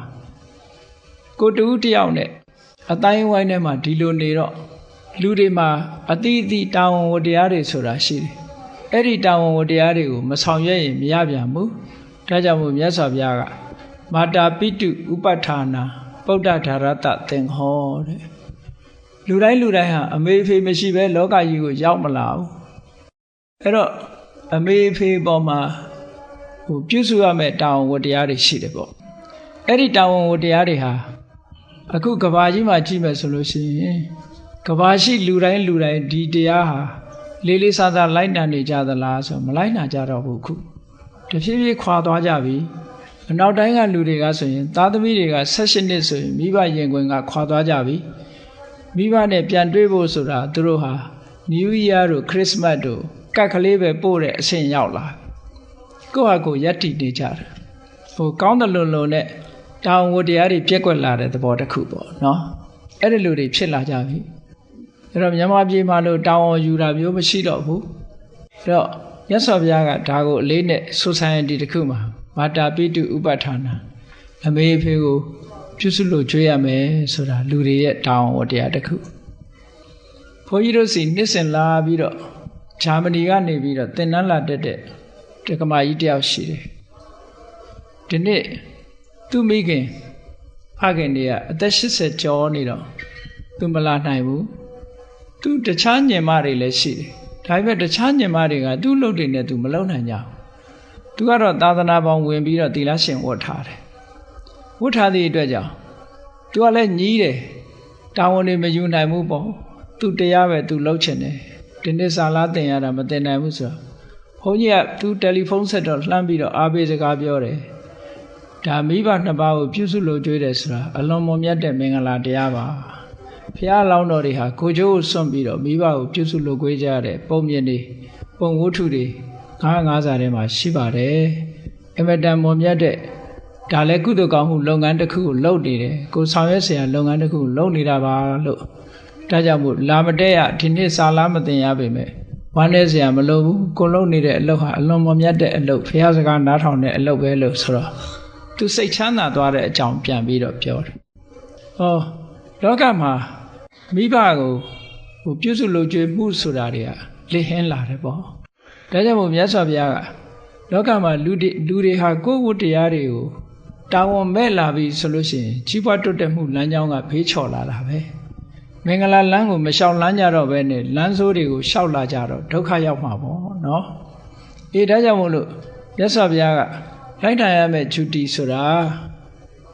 S1: ကိုတူတယောက်နဲ့အတိုင်းဝိုင်းထဲမှာဒီလိုနေတော့လူတွေမှာအတိအသီတာဝန်ဝတ္တရားတွေဆိုတာရှိတယ်အဲ့ဒီတာဝန်ဝတ္တရားတွေကိုမဆောင်ရွက်ရင်မရပြန်ဘူးဒါကြောင့်မို့မြတ်စွာဘုရားကမာတာပိတုဥပဋ္ဌာနာပုဒ္ဒဓာရတသင်္ဟောတဲ့လူတိုင်းဟာအမေဖေမရှိဘဲလောကကြီးကိုရောက်မလာဘူးအဲ့တော့အမေဖေပေါ်မှာပြုစုရမယ့်တာဝန်ဝတ္တရားတွေရှိတယ်ပေါ့အဲ့ဒီတာဝန်ဝတ္တရားတွေဟာအခုကဘာကြီးမှာကြည့်မယ်ဆိုလို့ရှိရင်ကဘာရှိလူတိုင်းဒီတရားဟာလေးလေးစားစားလိုက်နာနေကြသလားဆိုမလိုက်နာကြတော့ဘူးခုတဖြည်းဖြည်းခွာသွားကြပြီအနောက်တိုင်းကလူတွေကဆိုရင်သားသမီးတွေက18နှစ်ဆိုရင်မိဘရင်ခွင်ကခွာသွားကြပြီမိဘနဲ့ပြန်တွေ့ဖို့ဆိုတာသူတို့ဟာ New Year တို့ Christmas တို့ကတ်ကလေးပဲပို့တဲ့အဆင့်ရောက်လာကိုယ့်ဟာကိုယ်ယက်တည်နေကြတယ်ကောင်းတယ်လို့နဲ့တာဝန်ဝတ္တရားတွေပြက်ကွက်လာတဲ့သဘောတစ်ခုပေါ့နော်အဲ့ဒီလိုတွေဖြစ်လာကြပြီအဲ့တော့မြန်မာပြည်မှာလို့တာဝန်ယူတာမျိုးမရှိတော့ဘူးအဲ့တော့မြတ်စွာဘုရားကဒါကိုအလေးနဲ့ society တစ်ခုမှာမာတာပိတုဥပဋ္ဌာနာအမေဖေကိုပြုစုလို့ကြွေးရမယ်ဆိုတာလူတွေရဲ့တာဝန်ဝတ္တရားတစ်ခုဘုန်းကြီးတို့စီနှစ်စဉ်လာပြီးတော့ဂျာမနီကနေပြီးတော့သင်တန်းလာတက်တဲ့တက္ကမကြီးတယောက်ရှိတယ်ဒီနေ့သူ့မိခင်ဖခင်တွေကအသက်80ကျော်နေတော့သူမလာနိုင်ဘူးသူတခြားညင်မတွေလည်းရှိတယ်ဒါပေမဲ့တခြားညင်မတွေကသူ့လုပ်တွေနဲ့သူမလုပ်နိုင်ကြဘူးသူကတော့သာသနာပေါင်းဝင်ပြီးတော့သီလရှင်ဝတ်ထားတယ်ဝတ်ထားသည့်အတွက်ကြောင့်သူကလည်းညီးတယ်တာဝန်တွေမယူနိုင်ဘူးပေါ့သူတရားပဲသူလုပ်ချင်တယ်ဒီနေ့စာလားတင်ရတာမတင်နိုင်ဘူးဆိုတော့ဘုန်းကြီးကသူတယ်လီဖုန်းဆက်တော့လှမ်းပြီးတော့အားပေးစကားပြောတယ်ဒါမိဘနှစ်ပါးကိုပြုစုလို့ကြွေးတယ်ဆိုတာအလွန်မွန်မြတ်တဲ့မင်္ဂလာတရားပါဘုရားလောင်းတော်တွေဟာကိုကျိုးကိုစွန့်ပြီးတော့မိဘကိုပြုစုလို့ကြွေးကြတဲ့ပုံမြင်တွေပုံဝတ္ထုတွေ9စာထဲမှာရှိပါတယ်အမတန်မွန်မြတ်တဲ့ဒါလည်းကုသိုလ်ကောင်းမှုလုပ်ငန်းတစ်ခုကိုလုပ်နေတယ်ကိုဆောင်ရွက်เสียလုပ်ငန်းတစ်ခုကိုလုပ်နေတာပါလို့ဒါကြောင့်မို့လာမတက်ရဒီနေ့စာလားမတင်ရပေမဲ့ဝမ်းနေเสียမလို့ဘူးကိုလုပ်နေတဲ့အလုပ်ဟာအလွန်မွန်မြတ်တဲ့အလုပ်ဘုရားစကားနားထောင်တဲ့အလုပ်ပဲလို့ဆိုတော့သူစိတ်ချမ်းသာသွားတဲ့အကြောင်းပြန်ပြီးတော့ပြောတယ်လောကမှာမိဘကိုပြုစုလုပ်ကြွေးမှုဆိုတာတွေကလေဟင်းလာတယ်ပေါ့ဒါကြောင့်မို့မြတ်စွာဘုရားကလောကမှာလူတွေဟာကိုယ်ဝတ္တရားတွေကိုတာဝန်မဲ့လာပြီဆိုလို့ရှိရင်ကြီးပွားတိုးတက်မှုလမ်းကြောင်းကဖေးချော်လာတာပဲမင်္ဂလာလမ်းကိုမလျှောက်လမ်းကြတော့ပဲနဲ့လမ်းဆိုးတွေကိုလျှောက်လာကြတော့ဒုက္ခရောက်မှာပေါ့နော်ဒါကြောင့်မို့လို့မြတ်စွာဘုရားကလိုက်တိုင်ရမယ့်ဂျူတီဆိုတာ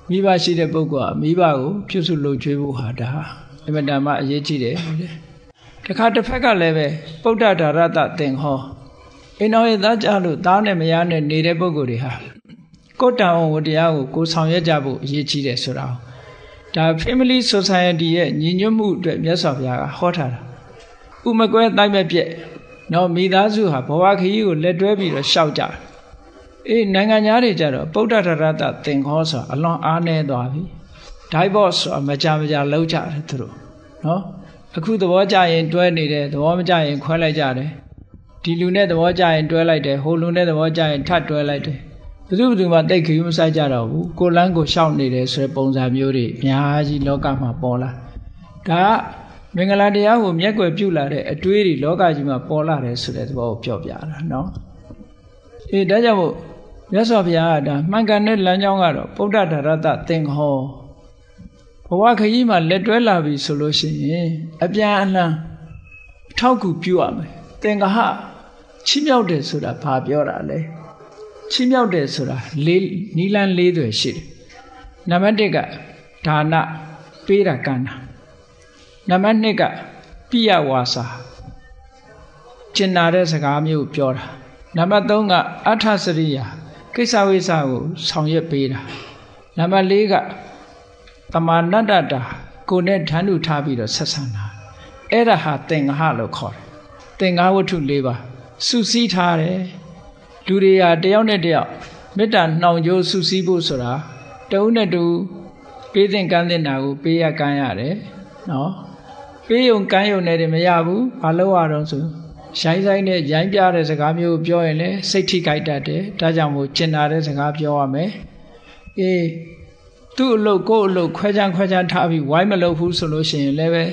S1: မိဘရှိတဲ့ပုဂ္ဂိုလ်ကမိဘကိုပြုစုလုပ်ကြွေးဖို့ဟာဒါအမတန်မှအရေးကြီးတယ်တခါတစ်ဖက်ကလည်းပဲပုဒ္ဒဓာရတသင်္ဟောအိမ်တော်ရဲ့သားကြလို့သားနဲ့မယားနဲ့နေတဲ့ပုဂ္ဂိုလ်တွေဟာကိုယ်တန်ဝတရားကိုဆောင်ရွက်ကြဖို့အရေးကြီးတယ်ဆိုတာဒါ Family Society ရဲ့ညီညွတ်မှုအတွက်မြတ်စွာဘုရားကဟောထားတာဥမကွဲတိုက်မဲ့ပြက်နော်မိသားစုဟာဘဝခရီးကိုလက်တွဲပြီးတော့ရှောက်ကြနိုင်ငံသားတွေကြတော့ပုဒ္ဒဓာရတသင်္ဟောဆိုတာအလွန်အားနည်းသွားပြီ divorce ဆိုတာမကြလောက်ကြတယ်သူတို့နော်အခုသဘောကျရင်တွဲနေတယ်သဘောမကျရင်ခွဲလိုက်ကြတယ်ဒီလူနဲ့သဘောကျရင်တွဲလိုက်တယ်ဟိုလူနဲ့သဘောကျရင်ထပ်တွဲလိုက်တယ်ဘယ်သူမှတိတ်ခရီးမဆိုင်ကြတော့ဘူးကိုလန်းကိုရှောက်နေတယ်ဆိုတဲ့ပုံစံမျိုးတွေအများကြီးလောကမှာပေါ်လာဒါကမင်္ဂလာတရားကိုမျက်ကွယ်ပြုလာတဲ့အတွေးတွေလောကကြီးမှာပေါ်လာတယ်ဆိုတဲ့သဘောကိုပြောပြတာနော်ဒါကြောင့်မို့မြတ်စွာဘုရားကဒါမှန်ကန်တဲ့လမ်းကြောင်းကတော့ပုဒ္ဒဓာရတသင်္ဟောဘဝခရီးမှာလက်တွဲလာပြီဆိုလို့ရှိရင်အပြန်အလှန်ထောက်ကူပြုရမယ်သင်္ဃဟချီးမြှောက်တယ်ဆိုတာဘာပြောတာလဲ ချီးမြှောက်တယ်ဆိုတာနီလန်း၄သွယ်ရှိတယ်နံပါတ်1ကဒါနပေးတာကမ်းတာနံပါတ်2ကပိယဝါစာကျင်နာတဲ့စကားမျိုးပြောတာနံပါတ်3ကအဋ္ဌစရိယာကိစ္စဝိစ္စကိုဆောင်ရွက်ပေးတာနံပါတ်4ကတမာနတ္တတာကိုယ်နဲ့ဓာတ်ထုထားပြီးတော့ဆက်ဆံတာအဲ့ဒါဟာသင်္ဃဟလို့ခေါ်တယ်သင်္ဃဝတ္ထု၄ပါးစုစည်းထားတယ်လူတွေဟာတယောက်နဲ့တယောက်မေတ္တာနှောင်ကြိုးစုစည်းဖို့ဆိုတာတဦးနဲ့တူပေးတဲ့ကမ်းတဲ့နာကိုပေးရကမ်းရတယ်နော်ပေးုံကမ်းုံနဲ့တည်းမရဘူးဘာလို့ရတော့ဆိုရိုင်းဆိုင်နဲ့ရိုင်းပြတဲ့စကားမျိုးပြောရင်လည်းစိတ်ထိခိုက်တတ်တယ်ဒါကြောင့်မို့ကျင်နာတဲ့စကားပြောရမယ်သူ့အလုပ်ကိုယ့်အလုပ်ခွဲခြားထားပြီးဝိုင်းမလုပ်ဘူးဆိုလို့ရှိရင်လည်းပဲ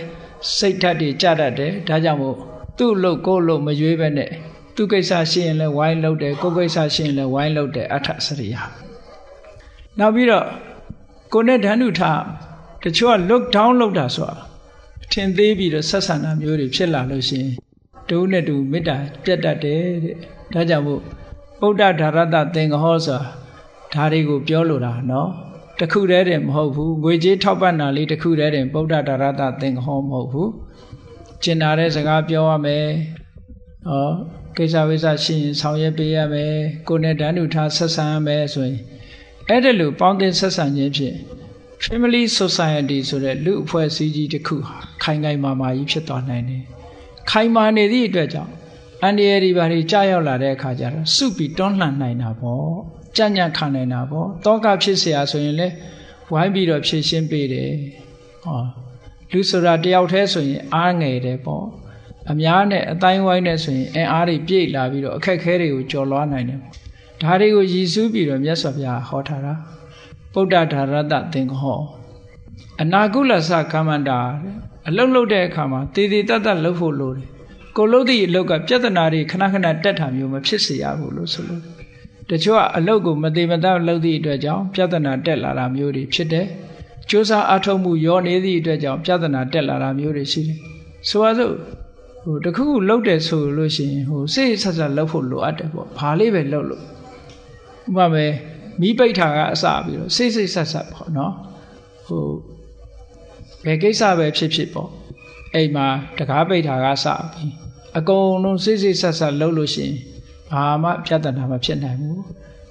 S1: စိတ်ဓာတ်တွေကြတတ်တယ်ဒါကြောင့်မို့သူ့အလုပ်ကိုယ့်အလုပ်မရွေးပဲနဲ့သူကိစ္စရှိရင်လည်းဝိုင်းလုပ်တယ်ကိုယ်ကိစ္စရှိရင်လည်းဝိုင်းလုပ်တယ်အဋ္ဌစရိယာနောက်ပြီးတော့ကိုယ်နဲ့ဓာတ်ထုထားတချို့က look down လုပ်တာဆိုတာထင်သေးပြီးတော့ဆက်ဆံတာမျိုးတွေဖြစ်လာလို့ရှိရင်တူနဲ့တူမေတ္တာပြတ်တတ်တယ်တဲ့ဒါကြောင့်မို့ဗုဒ္ဓဓာရတသင်္ဃဟောဆိုတာဒါတွေကိုပြောလိုတာနော်တခုတည်းတည်းမဟုတ်ဘူးငွေကြေးထောက်ပံ့တာလေးတခုတည်းတည်းဗုဒ္ဓဓာရတသင်္ဃဟောမဟုတ်ဘူးကျင်နာတဲ့စကားပြောရမယ်ကိစ္စဝိစ္စရှိရင်ဆောင်ရွက်ပေးရမယ်ကိုယ်နဲ့ဓာတ်ထုထားဆက်ဆံရမယ်ဆိုရင်အဲ့ဒါလိုပေါင်းတင်ဆက်ဆံခြင်းဖြင့် family society ဆိုတဲ့လူအဖွဲ့အစည်းကြီးတစ်ခုဟာခိုင်ခိုင်မာမာကြီးဖြစ်သွားနိုင်တယ်ခိုင်မာနေသည့်အတွက်ကြောင့်အန္တရာယ်တွေဘာတွေကြာရောက်လာတဲ့အခါကျတော့စုပြီးတွန်းလှန်နိုင်တာပေါ့ကြံ့ကြံ့ခံနိုင်တာပေါ့တောကဖြစ်เสียဆိုရင်လည်းဝိုင်းပြီးတော့ဖြည့်ရှင်းပေးတယ်လူဆိုတာတယောက်တည်းဆိုရင်အားငယ်တယ်ပေါ့အများနဲ့အတိုင်းဝိုင်းနဲ့ဆိုရင်အင်အားတွေပြည့်လာပြီးတော့အခက်ခဲတွေကိုကျော်လွှားနိုင်တယ်ဒါတွေကိုရည်စူးပြီးတော့မြတ်စွာဘုရားဟောထားတာဗုဒ္ဓဓာရတသင်္ဃဟောအနာကုလသကမ္မန္တာအလုတ်လုတ်တဲ့အခါမှာတည်တည်တတ်တတ်လှုပ်ဖို့လိုတယ်ကိုလှုပ်သည့်အလုတ်ကပြဿနာတွေခဏခဏတက်တာမျိုးမဖြစ်စေရဘူးလို့ဆိုလို့တချို့ကအလုတ်ကိုမတည်မတတ်လှုပ်သည့်အတွက်ကြောင့်ပြဿနာတက်လာတာမျိုးတွေဖြစ်တယ်ကြိုးစားအထောက်မှုရောနေသည့်အတွက်ကြောင့်ပြဿနာတက်လာတာမျိုးတွေရှိတယ်ဆိုပါစို့တခုခုလှုပ်တယ်ဆိုလို့ရှိရင်စိတ်ဆက်ဆက်လှုပ်ဖို့လိုအပ်တယ်ပေါ့ဘာလေးပဲလှုပ်လို့ဥပမာပဲမီးပိတ်တာကအစပြီးတော့စိတ်ဆက်ဆက်ပေါ့နော်ဘယ်ကိစ္စပဲဖြစ်ဖြစ်ပေါ့အိမ်မှာတကားပိတ်တာကစပြီးအကုန်လုံးစိတ်ဆက်ဆက်လှုပ်လို့ရှိရင်ဘာမှပြဿနာမဖြစ်နိုင်ဘူး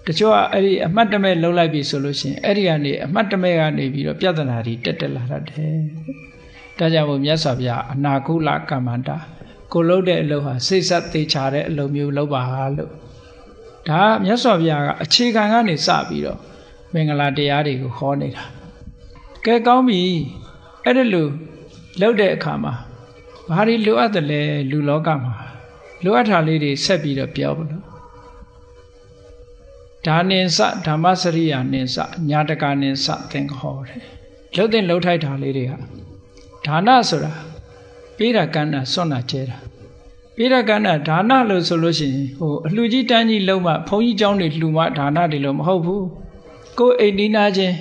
S1: တချို့ကအဲ့ဒီအမှတ်တမဲ့လှုပ်လိုက်ပြီဆိုလို့ရှိရင်အဲ့ဒီကနေအမှတ်တမဲ့ကနေပြီးတော့ပြဿနာတွေတက်လာတတ်တယ်ဒါကြောင့်မို့မြတ်စွာဘုရားအနာကုလကမ္မန္တာကိုလှုပ်တဲ့အလုပ်ဟာစိတ်ဆက်သေးချတဲ့အလုပ်မျိုးလုပ်ပါလို့ဒါမြတ်စွာဘုရားကအခြေခံကနေစပြီးတော့မင်္ဂလာတရားတွေကိုဟောနေတာကဲကောင်းပြီအဲ့ဒါလို့လုပ်တဲ့အခါမှာဘာတွေလိုအပ်တယ်လဲလူလောကမှာလိုအပ်တာလေးတွေဆက်ပြီးတော့ပြောပါလို့ဒါနိစဓမ္မစရိယာနိစညာတကာနိစသင်္ဃဟောတယ်လှုပ်တဲ့လှုပ်ထိုက်တာလေးတွေကဒါနဆိုတာပေးတာကမ်းတာစွန့်တာကျဲတာပေးတာကမ်းတာဒါနလို့ဆိုလို့ရှိရင်အလှကြီးတန်းကြီးလုံးမှဘုန်းကြီးเจ้าတွေလှူမှဒါနတွေလို့မဟုတ်ဘူးကိုယ်အိမ်နီးနားချင်း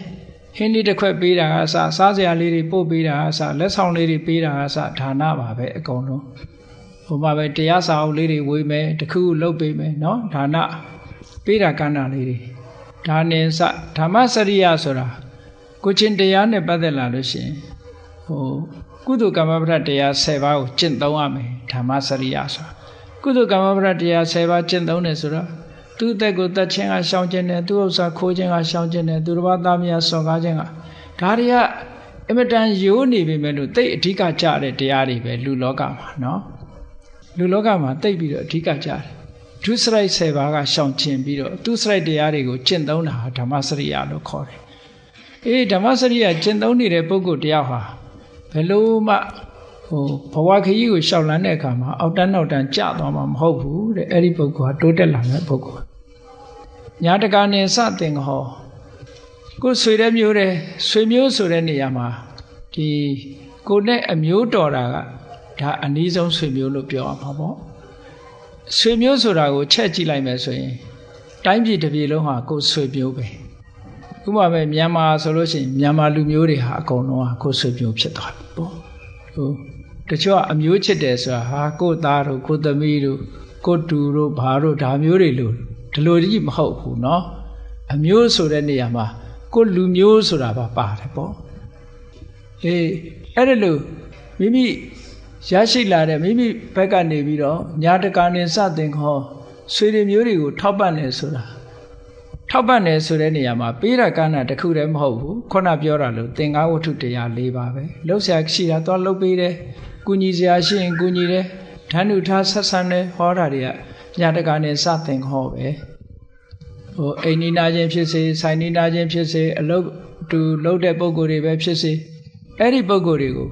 S1: ဟင်းလေးတစ်ခွက်ပေးတာကစားစရာလေးတွေပို့ပေးတာကစားလက်ဆောင်လေးတွေပေးတာကစားဒါနပါပဲအကုန်လုံးမှာပဲတရားစာအုပ်လေးတွေဝေမယ်တခုခုလုပ်ပေးမယ်နော်ဒါနပေးတာကမ်းတာလေးတွေဒါနိစဓမ္မစရိယဆိုတာကိုချင်းတရားနဲ့ပတ်သက်လာလို့ရှိရင်ကုသိုလ်ကမ္မပဋ္ဌတရား10ပါးကိုကျင့်သုံးရမယ်ဓမ္မစရိယဆိုတာကုသိုလ်ကမ္မပဋ္ဌတရား10ပါးကျင့်သုံးတယ်ဆိုတော့သူ့အသက်ကိုတတ်ခြင်းကရှောင်ခြင်းနဲ့သူ့ဥစ္စာခိုးခြင်းကရှောင်ခြင်းနဲ့သူတစ်ပါးသားမယားစော်ကားခြင်းကဒါတွေကအမတန်ရိုးနေပြီမဲ့လို့တိတ်အဓိကကြတဲ့တရားတွေပဲလူလောကမှာနော်လူလောကမှာတိတ်ပြီးတော့အဓိကကြတယ်ဒုစရိုက်10ပါးကရှောင်ခြင်းပြီးတော့သူစရိုက်တရားတွေကိုကျင့်သုံးတာဟာဓမ္မစရိယလို့ခေါ်တယ်ဓမ္မစရိယကျင့်သုံးနေတဲ့ပုဂ္ဂိုလ်တယောက်ဟာဘယ်လိုမှဘဝခရီးကိုရှောက်လန်းတဲ့အခါမှာအောက်တန်းနောက်တန်းကျသွားမှာမဟုတ်ဘူးတဲ့အဲ့ဒီပုဂ္ဂိုလ်ကတိုးတက်လာတဲ့ပုဂ္ဂိုလ်ညာတကာနိစသင်္ဃဟောကိုဆွေတဲ့မျိုးတဲ့ဆွေမျိုးဆိုတဲ့နေရာမှာဒီကိုနဲ့အမျိုးတော်တာကဒါအနည်းဆုံးဆွေမျိုးလို့ပြောရမှာပေါ့ဆွေမျိုးဆိုတာကိုချက်ကြည့်လိုက်မယ်ဆိုရင်တိုင်းပြည်တစ်ပြည်လုံးဟာကိုဆွေမျိုးပဲဥပမာပဲမြန်မာဆိုလို့ရှိရင်မြန်မာလူမျိုးတွေဟာအကုန်လုံးဟာကိုဆွေမျိုးဖြစ်သွားပြီပေါ့တချို့ကအမျိုးချစ်တယ်ဆိုတာဟာကိုသားတို့ကိုသမီးတို့ကိုတူတို့ဘာတို့ဒါမျိုးတွေလို့ ဒီလိုကြီးမဟုတ်ဘူးเนาะအမျိုးဆိုတဲ့နေရာမှာကိုလူမျိုးဆိုတာပါပါတယ်ပေါ့အဲ့ဒါလို့မိမိရရှိလာတဲ့မိမိဘက်ကနေပြီးတော့ညာတကာနေစတင်ခေါ်ဆွေတွေမျိုးတွေကိုထောက်ပံ့နေဆိုတာထောက်ပံ့နေဆိုတဲ့နေရာမှာပေးတာကဏ္ဍတစ်ခုတည်းမဟုတ်ဘူးခုနပြောတာလို့သင်္ကာဝတ္ထုတရား၄ပါးပဲလှုပ်ရှားရှိတာသွားလှုပ်ပေးတယ်ကုညီစရာရှိရင်ကုညီတယ်ဓာတ်နုထားဆက်ဆံတယ်ဟောတာတွေကညာတကာနေစတင်ခေါ်ပဲအိမ်နီးနာချင်းဖြစ်စေဆိုင်နီးနာချင်းဖြစ်စေအလုပ်တူလုပ်တဲ့ပုံကိုယ်တွေပဲဖြစ်စေအဲ့ဒီပုံကိုယ်တွေကို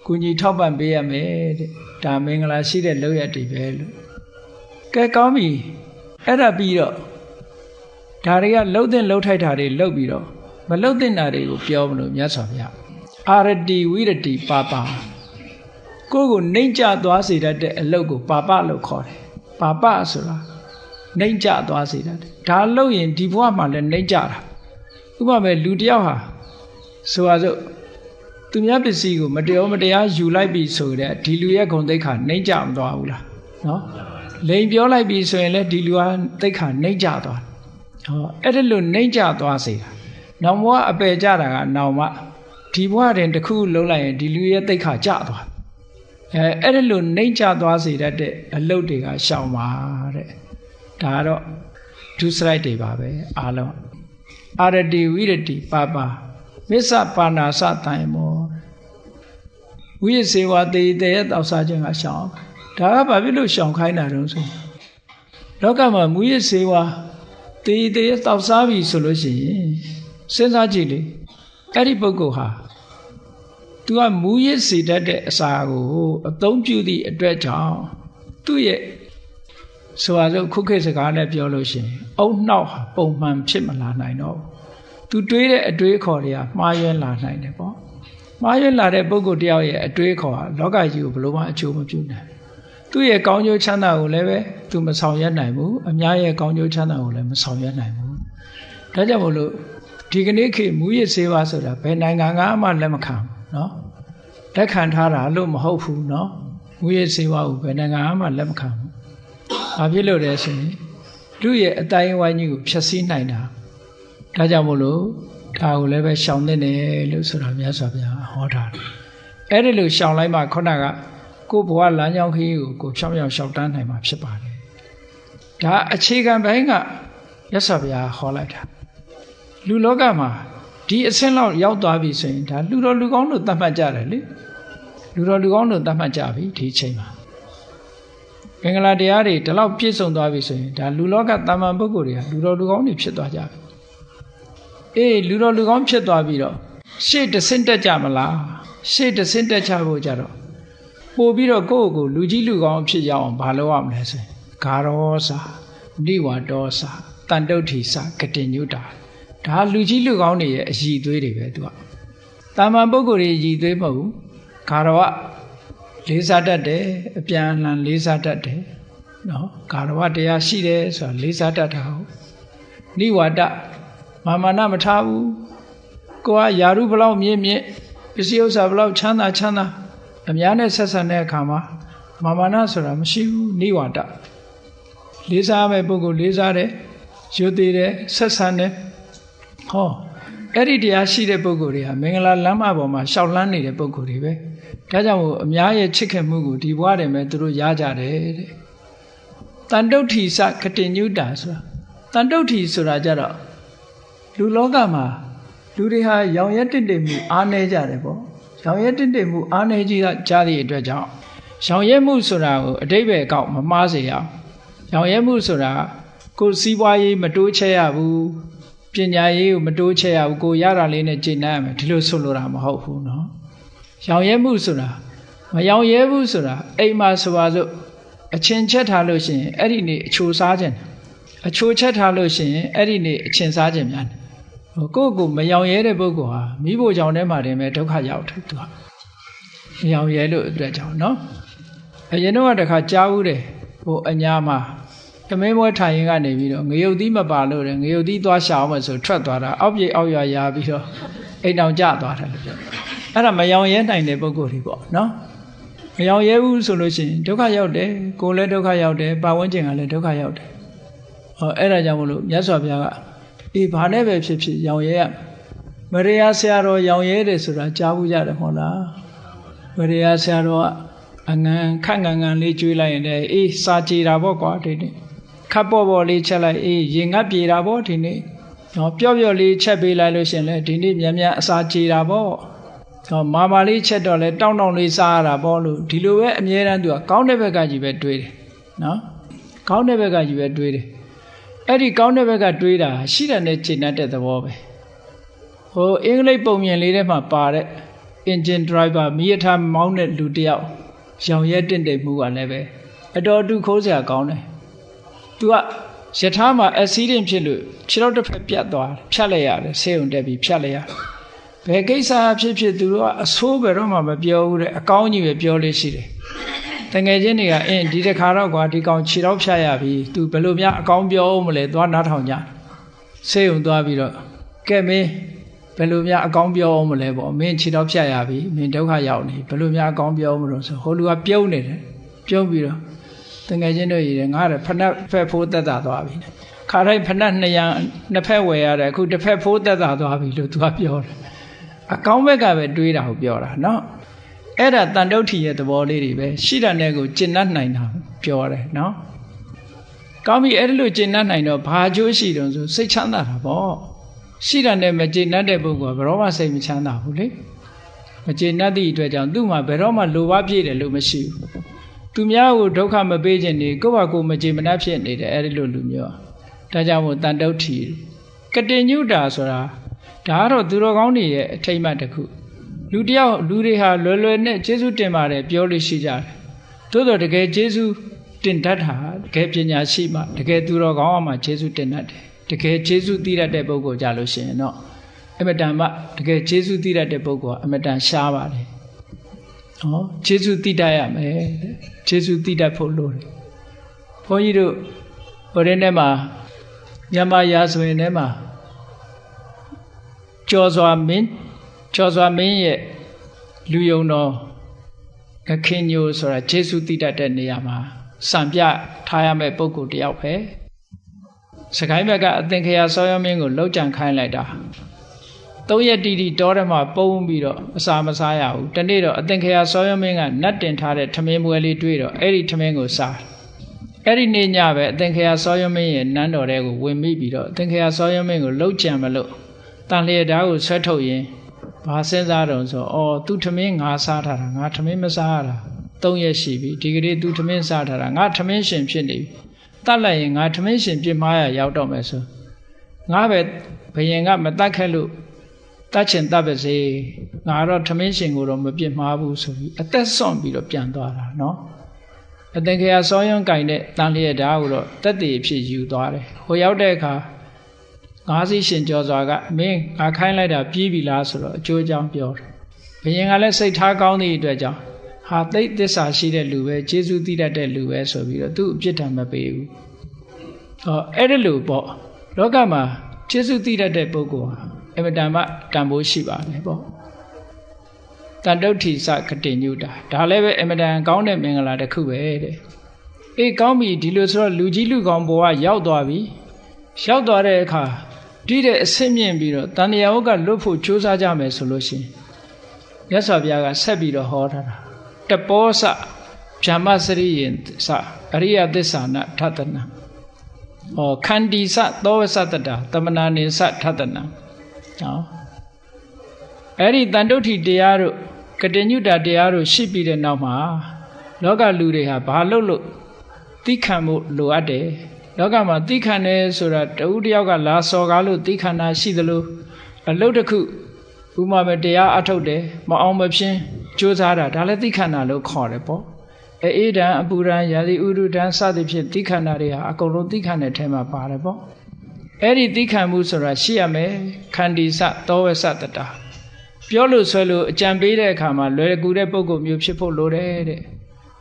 S1: ကုညီထောက်ပံ့ပေးရမယ်တဲ့ဒါမင်္ဂလာရှိတဲ့လုပ်ရတည်ပဲလို့ကဲကောင်းပြီအဲ့ဒါပြီးတော့ဒါတွေကလှုပ်တဲ့လှုပ်ထိုက်တာတွေလှုပ်ပြီးတော့မလှုပ်တဲ့နာတွေကိုပြောမလို့မြတ်စွာဘုရားအာရတိဝိရတိပါပကိုယ်ကိုနှိမ့်ကျသွားစေတတ်တဲ့အလုပ်ကိုပါပလို့ခေါ်တယ်ပါပဆိုတာနှိမ့်ကျသွားစေတတ်တယ်ဒါလှုပ်ရင်ဒီဘဝမှာလည်းနှိမ့်ကျတာဥပမာလူတယောက်ဟာဆိုပါစို့သူများပစ္စည်းကိုမတရားယူလိုက်ပြီဆိုတဲ့ဒီလူရဲ့ဂုဏ်သိက္ခာနှိမ့်ကျမသွားဘူးလားနော်လိန်ပြောလိုက်ပြီဆိုရင်လည်းဒီလူဟာသိက္ခာနှိမ့်ကျသွားအဲ့ဒါလို့နှိမ့်ကျသွားစေတာနောင်ဘဝအပယ်ကျတာကနောင်မှဒီဘဝတင်တစ်ခုလုံးလိုက်ရင်ဒီလူရဲ့သိက္ခာကျသွားအဲ့ဒါလို့နှိမ့်ကျသွားစေတတ်တဲ့အလုပ်တွေကရှောင်ပါတဲ့ဒါကတော့ဒုစရိုက်တွေပါပဲအားလုံးအာရတိဝိရတိပါပမစ္ဆပါဏာစတိုင်မောဝိရစေဝတေတေရဲ့တောက်စားခြင်းကရှောင်ဒါကဘာဖြစ်လို့ရှောင်ခိုင်းတာတုံးဆိုလောကမှာမူရစေဝတေတေရဲ့တောက်စားပြီဆိုလို့ရှိရင်စဉ်းစားကြည့်လေအဲ့ဒီပုဂ္ဂိုလ်ဟာသူကမူရစေတတ်တဲ့အစာကိုအသုံးပြုသည့်အတွက်ကြောင့်သူ့ရဲ့ဆိုပါစို့ခုခေတ်စကားနဲ့ပြောလို့ရှိရင်အုံနှောက်ဟာပုံမှန်ဖြစ်မလာနိုင်တော့သူတွေးတဲ့အတွေးခေါ်တွေကမှားယွင်းလာနိုင်တယ်ပေါ့မှားယွင်းလာတဲ့ပုဂ္ဂိုလ်တယောက်ရဲ့အတွေးခေါ်ဟာလောကကြီးကိုဘယ်လိုမှအကျိုးမပြုနိုင်သူ့ရဲ့ကောင်းကျိုးချမ်းသာကိုလည်းပဲသူမဆောင်ရွက်နိုင်ဘူးအများရဲ့ကောင်းကျိုးချမ်းသာကိုလည်းမဆောင်ရွက်နိုင်ဘူးဒါကြောင့်မို့လို့ဒီကနေ့ခေတ်မူရစ်ဆေးဝါးဆိုတာဘယ်နိုင်ငံကမှလက်မခံဘူးเนาะလက်ခံထားတာလို့မဟုတ်ဘူးเนาะမူရစ်ဆေးဝါးကိုဘယ်နိုင်ငံမှလက်မခံဘူးဘာဖြစ်လို့လဲဆိုရင်လူရဲ့အတိုင်းအဝိုင်းကြီးကိုဖျက်ဆီးနိုင်တာဒါကြောင့်မို့လို့ဒါကိုလည်းပဲရှောင်သင့်တယ်လို့ဆိုတာမြတ်စွာဘုရားဟောထားတယ်အဲ့ဒီလိုရှောင်လိုက်မှခုနကကိုယ်ဘဝလမ်းကြောင်းခရီးကိုဖြောင်းဖြောင်းရှောက်တန်းနိုင်မှာဖြစ်ပါတယ်ဒါအခြေခံပိုင်းကမြတ်စွာဘုရားဟောလိုက်တာလူလောကမှာဒီအဆင့်လောက်ရောက်သွားပြီဆိုရင်ဒါလူတော်လူကောင်းလို့သတ်မှတ်ကြတယ်လေလူတော်လူကောင်းလို့သတ်မှတ်ကြပြီဒီအချိန်မှာမင်္ဂလာတရားတွေဒီလောက်ပြည့်စုံသွားပြီဆိုရင်ဒါလူလောကတာမန်ပုဂ္ဂိုလ်တွေကလူတော်လူကောင်းတွေဖြစ်သွားကြပြီလူတော်လူကောင်းဖြစ်သွားပြီးတော့ရှေ့တဆင့်တက်ကြမလားရှေ့တဆင့်တက်ချဖို့ကြတော့ပို့ပြီးတော့ကိုယ့်ကိုလူကြီးလူကောင်းဖြစ်ရအောင်ဘာလုပ်ရမလဲဆိုရင်ဂါရောစာနိဝါဒောစာတန်တုဋ္ဌိစာကတိညုတာဒါလူကြီးလူကောင်းတွေရဲ့အည်သွေးတွေပဲသူကတာမန်ပုဂ္ဂိုလ်တွေအည်သွေးမဟုတ်ဘူးဂါရောလေးစားတတ်တယ်အပြန်အလှန်လေးစားတတ်တယ်နော်ဂါရဝတရားရှိတယ်ဆိုတာလေးစားတတ်တာဟုတ်နိဝါဒမာနမထားဘူးကိုကယာရုဘလောက်မြင့်မြင့်ပစ္စည်းဥစ္စာဘလောက်ချမ်းသာအများနဲ့ဆက်ဆံတဲ့အခါမှာမာနဆိုတာမရှိဘူးနိဝါဒလေးစားမဲ့ပုဂ္ဂိုလ်လေးစားတယ်ရိုသေတယ်ဆက်ဆံတယ်ဟောအဲ့ဒီတရားရှိတဲ့ပုဂ္ဂိုလ်တွေဟာမင်္ဂလာလမ်းမပေါ်မှာရှောက်လန်းနေတဲ့ပုဂ္ဂိုလ်တွေပဲဒါကြောင့်မို့အများရဲ့ချစ်ခင်မှုကိုဒီဘဝတည်းမှာသူတို့ရကြတယ်တဲ့တန်တုဋ္ဌိစကတိညုတာဆိုတာတန်တုဋ္ဌိဆိုတာကြတော့လူလောကမှာလူတွေဟာရောင်ရဲတင့်တယ်မှုအားနည်းကြတယ်ပေါ့ရောင်ရဲတင့်တယ်မှုအားနည်းကြီးကြသည့်အတွက်ကြောင့်ရောင်ရဲမှုဆိုတာကိုအတိပ္ပယ်ကောက်မမှားစေရအောင်ရောင်ရဲမှုဆိုတာကိုယ်စီးပွားရေးမတိုးချဲ့ရဘူးပညာရေးကိုမတိုးချဲ့ရဘူးကိုရတာလေးနဲ့ကျင့်နိုင်ရမယ်ဒီလိုဆိုလိုတာမဟုတ်ဘူးเนาะရောင်ရဲမှုဆိုတာမရောင်ရဲဘူးဆိုတာအိမ်မှာဆိုပါစို့အချင်းချက်ထားလို့ရှိရင်အဲ့ဒီနေ့အချိုစားခြင်းအချိုချက်ထားလို့ရှိရင်အဲ့ဒီနေ့အချင်းစားခြင်းများတယ်ကိုယ့်ကိုမရောင်ရဲတဲ့ပုဂ္ဂိုလ်ဟာမိဖို့ကြောင့်ထဲမှာတင်ပဲဒုက္ခရောက်တယ်သူကမရောင်ရဲလို့အတွက်ကြောင့်เนาะအရင်တော့တခါကြားဦးတယ်ဟိုအညာမှာသမင်းပွဲထိုင်ရင်ကနေပြီးတော့ငရုတ်သီးမပါလို့တယ်ငရုတ်သီးသွားရှာအောင်မယ်ဆိုထွက်သွားတာအောက်ပြေအောက်ရွာရာပြီးတော့အိမ်တောင်ကျသွားတယ်လို့ပြောအဲ့ဒါမရောင်ရဲနိုင်တဲ့ပုဂ္ဂိုလ်တွေပေါ့နော်မရောင်ရဲဘူးဆိုလို့ရှိရင်ဒုက္ခရောက်တယ်ကိုယ်လည်းဒုက္ခရောက်တယ်ပတ်ဝန်းကျင်ကလည်းဒုက္ခရောက်တယ် အဲ့ဒါကြောင့်မလို့မြတ်စွာဘုရားကအေးဘာနဲ့ပဲဖြစ်ဖြစ်ရောင်ရဲရမရိယာဆရာတော်ရောင်ရဲတယ်ဆိုတာကြားဘူးကြတယ်မဟုတ်လားမရိယာဆရာတော်ကအငန်ခန့်ငန်လေးကျွေးလိုက်ရင်လည်းအေးစာကြည်တာပေါ့ကွာဒီနေ့ခပ်ပေါ်လေးချက်လိုက်အေးရင်ငတ်ပြေတာပေါ့ဒီနေ့ပျော့လေးချက်ပေးလိုက်လို့ရှင်လေဒီနေ့မြန်အစာကြည်တာပေါ့မာလေးချက်တော့လဲတောင်းလေးစားရတာပေါ့လို့ဒီလိုပဲအမြဲတမ်းသူကကောင်းတဲ့ဘက်ကကြီးပဲတွေးတယ်နော်ကောင်းတဲ့ဘက်ကကြီးပဲတွေးတယ်အဲ့ဒီကောင်းတဲ့ဘက်ကတွေးတာရှိတဲ့နဲ့ကျင့်တတ်တဲ့သဘောပဲအင်္ဂလိပ်ပုံမြင်လေးထဲမှာပါတဲ့ engine driver မီးရထားမောင်းတဲ့လူတယောက်ရောင်ရဲတင့်တယ်မှုကလည်းပဲအတော်တူခိုးစရာကောင်းတယ်သူကရထားမှာ accident ဖြစ်လို့ခြေထောက်တစ်ဖက်ပြတ်သွားဖြတ်လိုက်ရတယ်ဆေးရုံတက်ပြီးဖြတ်လိုက်ရဘယ်ကိစ္စဖြစ်သူတို့ကအဆိုးဘယ်တော့မှမပြောဘူးတဲ့အကောင်းကြီးပဲပြောလို့ရှိတယ်တကယ်ချင်းတွေကဒီတစ်ခါတော့ကွာဒီကောင်ခြေထောက်ဖြတ်ရပြီသူဘယ်လိုများအကောင်းပြောအောင်မလဲသွားနားထောင်ကြဆေးရုံသွားပြီးတော့ကဲမင်းဘယ်လိုများအကောင်းပြောအောင်မလဲပေါ့မင်းခြေထောက်ဖြတ်ရပြီမင်းဒုက္ခရောက်နေဘယ်လိုများအကောင်းပြောအောင်မလို့ဆိုဟိုလူကပြုံးနေတယ်ပြုံးပြီးတော့တကယ်ချင်းတို့ရည်တယ်ငါလည်းဖက်ဖက်ဖိုးသက်သာသွားပြီခါတိုင်းဖက်နှစ်ဖက်ဝယ်ရတယ်အခုတစ်ဖက်ဖိုးသက်သာသွားပြီလို့သူကပြောတယ်အကောင်းဘက်ကပဲတွေးတာကိုပြောတာနော်အဲ့ဒါတန်တုဋ္ဌိရဲ့သဘောလေးတွေပဲရှိတာနဲ့ကိုကျင့်တတ်နိုင်တာပြောတယ်နော်ကောင်းပြီအဲ့ဒီလိုကျင့်တတ်နိုင်တော့ဘာအကျိုးရှိတုံးဆိုစိတ်ချမ်းသာတာပေါ့ရှိတာနဲ့မကျင့်တတ်တဲ့ပုဂ္ဂိုလ်ကဘယ်တော့မှစိတ်မချမ်းသာဘူးလေမကျင့်တတ်သည့်အတွက်ကြောင့်သူ့မှာဘယ်တော့မှလိုဘပြည့်တယ်လို့မရှိဘူးသူများကိုဒုက္ခမပေးခြင်းနေကိုယ့်ဘာကိုမကျေမနပ်ဖြစ်နေတယ်အဲ့ဒီလိုလူမျိုးဒါကြောင့်မို့တန်တုဋ္ဌိကတိညုတာဆိုတာဒါကတော့သူတော်ကောင်းတွေရဲ့အထိတ်မှတ်တစ်ခုလူတယောက်လူတွေဟာလွယ်လွယ်နဲ့ကျေးဇူးတင်ပါတယ်ပြောလို့ရှိကြတယ်သို့တော့တကယ်ကျေးဇူးတင်တတ်တာတကယ်ပညာရှိမှတကယ်သူတော်ကောင်းမှကျေးဇူးတင်တတ်တယ်တကယ်ကျေးဇူးသိတတ်တဲ့ပုဂ္ဂိုလ်ကြလို့ရှိရင်တော့အမတန်မှတကယ်ကျေးဇူးသိတတ်တဲ့ပုဂ္ဂိုလ်ကအမတန်ရှားပါတယ်ကျေးဇူးသိတတ်ရမယ်ကျေးဇူးသိတတ်ဖို့လိုတယ်ဘုန်းကြီးတို့ဟိုတဲ့နေ့မှာမြန်မာရာဇဝင်ထဲမှာကျော်စွာမင်းရဲ့လူယုံတော်ငခင်ညိုဆိုတာကျေးဇူးသိတတ်တဲ့နေရာမှာစံပြထားရမယ့်ပုဂ္ဂိုလ်တယောက်ပဲစကိုင်းဘက်ကအသင်္ခရာစောရမင်းကိုလှုပ်ကြံခိုင်းလိုက်တာ3 ရက်တိတောထဲမှာပုံပြီးတော့အစာမစားရဘူးတနေ့တော့အသင်္ခရာစောရမင်းကနတ်တင်ထားတဲ့ထမင်းမွဲလေးတွေ့တော့အဲ့ဒီထမင်းကိုစားအဲ့ဒီနေ့ညပဲအသင်္ခရာစောရမင်းရဲ့နန်းတော်ထဲကိုဝင်မိပြီးတော့အသင်္ခရာစောရမင်းကိုလှုပ်ကြံမလို့တန်လျက်ဓာတ်ကိုဆွဲထုတ်ရင်ဘာစဉ်းစားတော့ဆိုသူထမင်းငါစားထားတာငါထမင်းမစားရတာ3 ရက်ရှိပြီဒီကနေ့သူထမင်းစားထားတာငါထမင်းရှင်ဖြစ်နေပြီတတ်လိုက်ရင်ငါထမင်းရှင်ပြစ်မှားရရောက်တော့မယ်ဆိုငါပဲဘယင်ကမတတ်ခဲ့လို့တတ်ချင်တတ်ပါစေငါတော့ထမင်းရှင်ကိုတော့မပြစ်မှားဘူးဆိုပြီးအသက်ဆွန့်ပြီးတော့ပြန်သွားတာနော်အသင်္ခရာစောယွန်းကင်တဲ့တန်လျက်ဓာတ်ကိုတော့တက်တည်ဖြစ်ယူသွားတယ်ဟိုရောက်တဲ့အခါငါးစီးရှင်ကျော်စွာကမင်းငါခိုင်းလိုက်တာပြီးပြီလားဆိုတော့အကျိုးအကြောင်းပြောတယ်ဘယင်ကလည်းစိတ်ထားကောင်းသည့်အတွက်ကြောင့်ဟာသိသစ္စာရှိတဲ့လူပဲကျေးဇူးသိတတ်တဲ့လူပဲဆိုပြီးတော့သူ့အပြစ်ဒဏ်မပေးဘူးအဲ့ဒီလိုပေါ့လောကမှာကျေးဇူးသိတတ်တဲ့ပုဂ္ဂိုလ်ဟာအမတန်မှတန်ဖိုးရှိပါတယ်ပေါ့တန်တုဋ္ဌိစကတိညုတာဒါလည်းပဲအမတန်ကောင်းတဲ့မင်္ဂလာတစ်ခုပဲတဲ့အေးကောင်းပြီဒီလိုဆိုတော့လူကြီးလူကောင်းဘဝရောက်သွားပြီရောက်သွားတဲ့အခါဒီတဲ့အဆင့်မြင့်ပြီးတော့တန်တရားဝကလွတ်ဖို့ကြိုးစားကြမယ်ဆိုလို့ရှိရင်မြတ်စွာဘုရားကဆက်ပြီးတော့ဟောထားတာတပောစဗျမစရိယင်စအရိယသစ္စာနထတနာခန္တီစသောဝစတတာတမနာနိစထတနာအဲ့ဒီတန်တုဋ္ဌိတရားတို့ကတိညုတာတရားတို့ရှိပြီးတဲ့နောက်မှာလောကလူတွေဟာဘာလို့သိခံမှုလိုအပ်တယ်လောကမှာသိခံတယ်ဆိုတာတဦးတယောက်ကလာစော်ကားလို့သိခံတာရှိသလိုအလုပ်တစ်ခုဥမာပဲတရားအထုတ်တယ်မအောင်မဖြင်းကြိုးစားတာဒါလည်းသိခံတာလို့ခေါ်တယ်ပေါ့အေးဒံအပူဒံရာသီဥတုဒံစသဖြင့်သိခံတာတွေဟာအကုန်လုံးသိခံတဲ့ထဲမှာပါတယ်ပေါ့အဲ့ဒီသိခံမှုဆိုတာရှိရမယ်ခန္တီစသောဝစတတာပြောလို့ဆွဲလို့အကြံပေးတဲ့အခါမှာလွယ်ကူတဲ့ပုဂ္ဂိုလ်မျိုးဖြစ်ဖို့လိုတယ်တဲ့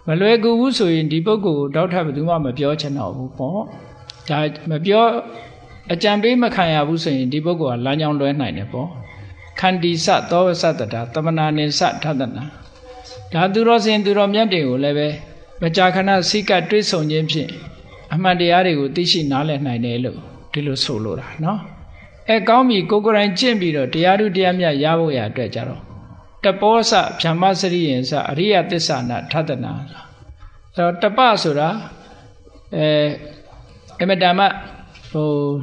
S1: မလွယ်ကူဘူးဆိုရင်ဒီပုဂ္ဂိုလ်ကိုတောက်ထပ်ဘယ်သူမှမပြောချင်တော့ဘူးပေါ့ဒါမပြောအကြံပေးမခံရဘူးဆိုရင်ဒီပုဂ္ဂိုလ်ကလမ်းကြောင်းလွဲနိုင်တယ်ပေါ့ခန္တီစသောဝစတတာတမနာနိစထတနာဒါသူတော်စင်သူတော်မြတ်တွေကိုလည်းပဲမကြာခဏစိကတွေးဆုံခြင်းဖြင့် အမှန်တရားတွေကိုသိရှိနားလည်နိုင်တယ်လို့ဒီလိုဆိုလိုတာနော်ကောင်းပြီကိုယ်တိုင်ကျင့်ပြီးတော့တရားဓုတရားမြတ်ရဖို့ရအတွက်ကြတော့တပောစဗျမ္မစရိယင်စအရိယသစ္စာနာထတနာတော့တပဆိုတာအမတမ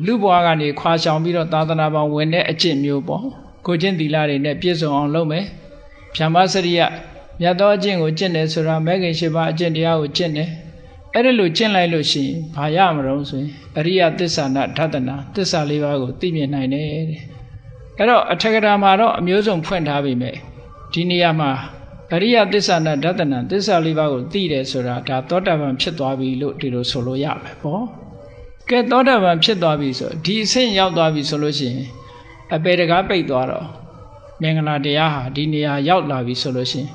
S1: လူဘွားကနေခွာရှောင်ပြီးတော့သာသနာပေါင်းဝင်တဲ့အကျင့်မျိုးပေါ့ကိုကျင့်သီလတွေနဲ့ပြည့်စုံအောင်လုပ်မယ်ဗျမ္မစရိယမြတ်သောအကျင့်ကိုကျင့်တယ်ဆိုတာမဲခင်၈ပါးအကျင့်တရားကိုကျင့်တယ်အဲ့ဒါလို့ကျင့်လိုက်လို့ရှိရင်ဘာရမလို့ဆိုရင်အရိယသစ္စာနာထတနာသစ္စာ၄ပါးကိုသိမြင်နိုင်တယ်တဲ့အဲ့တော့အထက်ကရာမှာတော့အမျိုးစုံဖွင့်ထားပြီမဲ့ဒီနေရာမှာအရိယသစ္စာနာထတနာသစ္စာ၄ပါးကိုသိတယ်ဆိုတာဒါသောတာပန်ဖြစ်သွားပြီလို့ဒီလိုဆိုလို့ရမယ်ပေါ့ကဲသောတာပန်ဖြစ်သွားပြီဆိုဒီအဆင့်ရောက်သွားပြီဆိုလို့ရှိရင်အပေတကားပိတ်သွားတော့မင်္ဂလာတရားဟာဒီနေရာရောက်လာပြီဆိုလို့ရှိရင်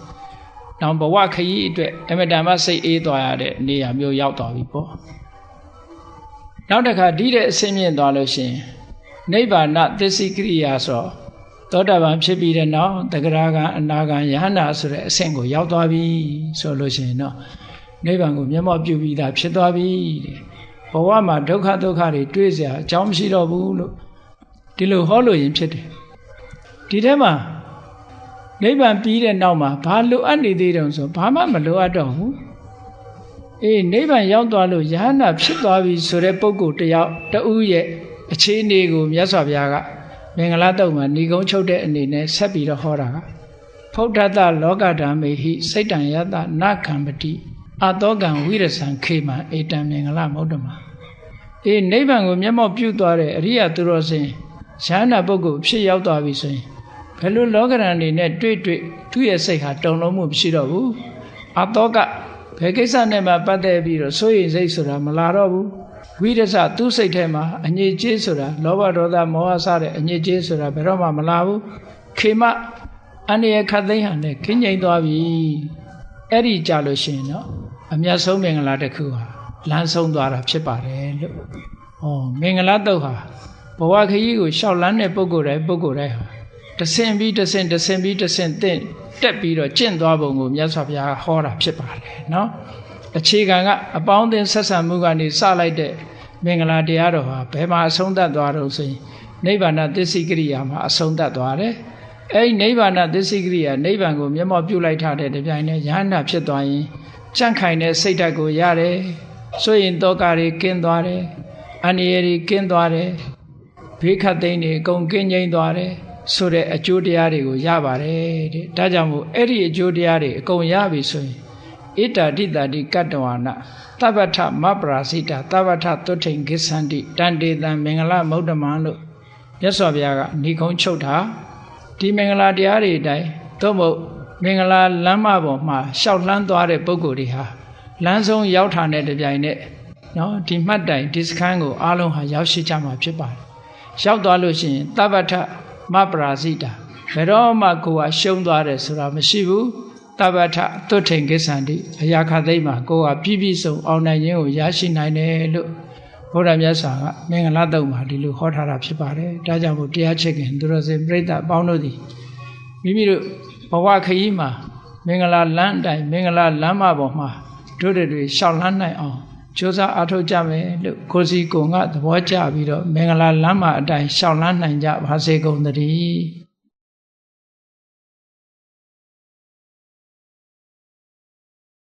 S1: နောက်ဘဝခရီးအတွက်အမတန်မှစိတ်အေးသွားရတဲ့နေရာမျိုးရောက်သွားပြီပေါ့နောက်တစ်ခါဒီတဲ့အဆင့်မြင့်သွားလို့ရှိရင်နိဗ္ဗာန်သစ္စိကရိယာဆိုသောတာပန်ဖြစ်ပြီးတဲ့နောက်သဂရဂံအနာဂံယဟန္တာဆိုတဲ့အဆင့်ကိုရောက်သွားပြီဆိုလို့ရှိရင်တော့နိဗ္ဗာန်ကိုမျက်မှောက်ပြုပြီးသားဖြစ်သွားပြီတဲ့ဘဝမှာဒုက္ခတွေတွေ့เสียအကြောင်းမရှိတော့ဘူးလို့ဒီလိုဟောလို့ရင်ဖြစ်တယ်ဒီထဲမှာနိဗ္ဗာန်ပြီးတဲ့နောက်မှာဘာလိုအပ်နေသေးတုံးဆိုဘာမှမလိုအပ်တော့ဘူးနိဗ္ဗာန်ရောက်သွားလို့ယဟန္တာဖြစ်သွားပြီဆိုတဲ့ပုဂ္ဂိုလ်တယောက်တူရဲ့အခြေအနေကိုမြတ်စွာဘုရားကမင်္ဂလာတုံမှာဏီကုံချုပ်တဲ့အနေနဲ့ဆက်ပြီးတော့ဟောတာကဖုဒ္ဓတလောကဓမ္မေဟိစိတ်တံယတနာခံပတိအတောကံဝိရဇံခေမံဧတံမင်္ဂလမௌတ္တမနိဗ္ဗာန်ကိုမျက်မှောက်ပြုသွားတဲ့အရိယသူတော်စင်ယဟန္တာပုဂ္ဂိုလ်ဖြစ်ရောက်သွားပြီဆိုရင်ဘယ်လိုလောကရန်တွေနဲ့တွေ့သူ့ရဲ့စိတ်ဟာတုံလုံးမှုမရှိတော့ဘူးအတောကဘယ်ကိစ္စနဲ့မှပတ်သက်ပြီးတော့စိုးရိမ်စိတ်ဆိုတာမလာတော့ဘူးဝိရဇသူ့စိတ်ထဲမှာအငြိကြေးဆိုတာလောဘဒေါသမောဟစတဲ့အငြိကြေးဆိုတာဘယ်တော့မှမလာဘူးခေမအန္တရာယ်ခတ်သိမ်းဟန်နဲ့ခင်းငိမ့်သွားပြီအဲ့ဒီကြလို့ရှိရင်တော့အမြတ်ဆုံးမင်္ဂလာတစ်ခုဟာလမ်းဆုံးသွားတာဖြစ်ပါတယ်လို့မင်္ဂလာတုတ်ဟာဘဝခရီးကိုရှောက်လန်းတဲ့ပုဂ္ဂိုလ်တိုင်းဟာတဆင့်ပြီးတဆင့်တက်ပြီးတော့ကျင့်သွားပုံကိုမြတ်စွာဘုရားဟောတာဖြစ်ပါတယ်နော်အခြေခံကအပေါင်းအသင်းဆက်ဆံမှုကနေစလိုက်တဲ့မင်္ဂလာတရားတော်ဟာဘယ်မှာအဆုံးသတ်သွားတော့ဆိုရင်နိဗ္ဗာန်သစ္စိကရိယာမှာအဆုံးသတ်သွားတယ်အဲဒီနိဗ္ဗာန်သစ္စိကရိယာနိဗ္ဗာန်ကိုမျက်မှောက်ပြုလိုက်ထားတဲ့တပြိုင်နက်ယဟန္တာဖြစ်သွားရင်ကြန့်ခိုင်တဲ့စိတ်ဓာတ်ကိုရတယ်ဆိုရင်တောကတွေကင်းသွားတယ်အန္တရာယ်တွေကင်းသွားတယ်ဘေးခတ်သိမ်းတွေအကုန်ကင်းငြိမ်းသွားတယ်ဆိုတဲ့အကျိုးတရားတွေကိုရပါတယ်တဲ့ဒါကြောင့်မို့အဲ့ဒီအကျိုးတရားတွေအကုန်ရပြီဆိုရင်ဣတ္တာတိတာတိကတ္တဝါနသဗ္ဗထမပရာစိတာသဗ္ဗထသုထိန်ဂစ္ဆန္တိတန်တေတံမင်္ဂလမௌတ္တမံလို့မြတ်စွာဘုရားကဏီကုံချုပ်တာဒီမင်္ဂလာတရားတွေအတိုင်းသို့မဟုတ်မင်္ဂလာလမ်းမပေါ်မှာရှောက်လှမ်းသွားတဲ့ပုဂ္ဂိုလ်တွေဟာလမ်းဆုံးရောက်ထာတဲ့တပြိုင်နက်နော်ဒီမှတ်တိုင်ဒီစခန်းကိုအားလုံးဟာရောက်ရှိကြမှာဖြစ်ပါတယ်ရောက်သွားလို့ရှိရင်သဗ္ဗထမပရာစိတာဘယ်တော့မှကိုယ်ကရှုံးသွားတယ်ဆိုတာမရှိဘူးသဗ္ဗထသုထိန်ကိစ္ဆန္တိအရာခသိမ့်မှာကိုယ်ကပြည့်ပြည့်စုံအောင်နိုင်ခြင်းကိုရရှိနိုင်တယ်လို့ဘုရားမြတ်စွာကမင်္ဂလာတုံမှာဒီလိုဟောထားတာဖြစ်ပါတယ်ဒါကြောင့်မို့တရားချစ်ခင်သူတော်စင်ပြိဿအပေါင်းတို့သည်မိမိတို့ဘဝခရီးမှာမင်္ဂလာလမ်းအတိုင်းမင်္ဂလာလမ်းမပေါ်မှာတို့တွေရှောက်လန်းနိုင်အောင်ကြိုးစားအားထုတ်ကြမယ်လို့ကိုစီကိုငါသဘောကျပြီးတော့မင်္ဂလာလမ်းမအတိုင်းရှောက်လန်းနိုင်ကြပါစေကုန်သတည်း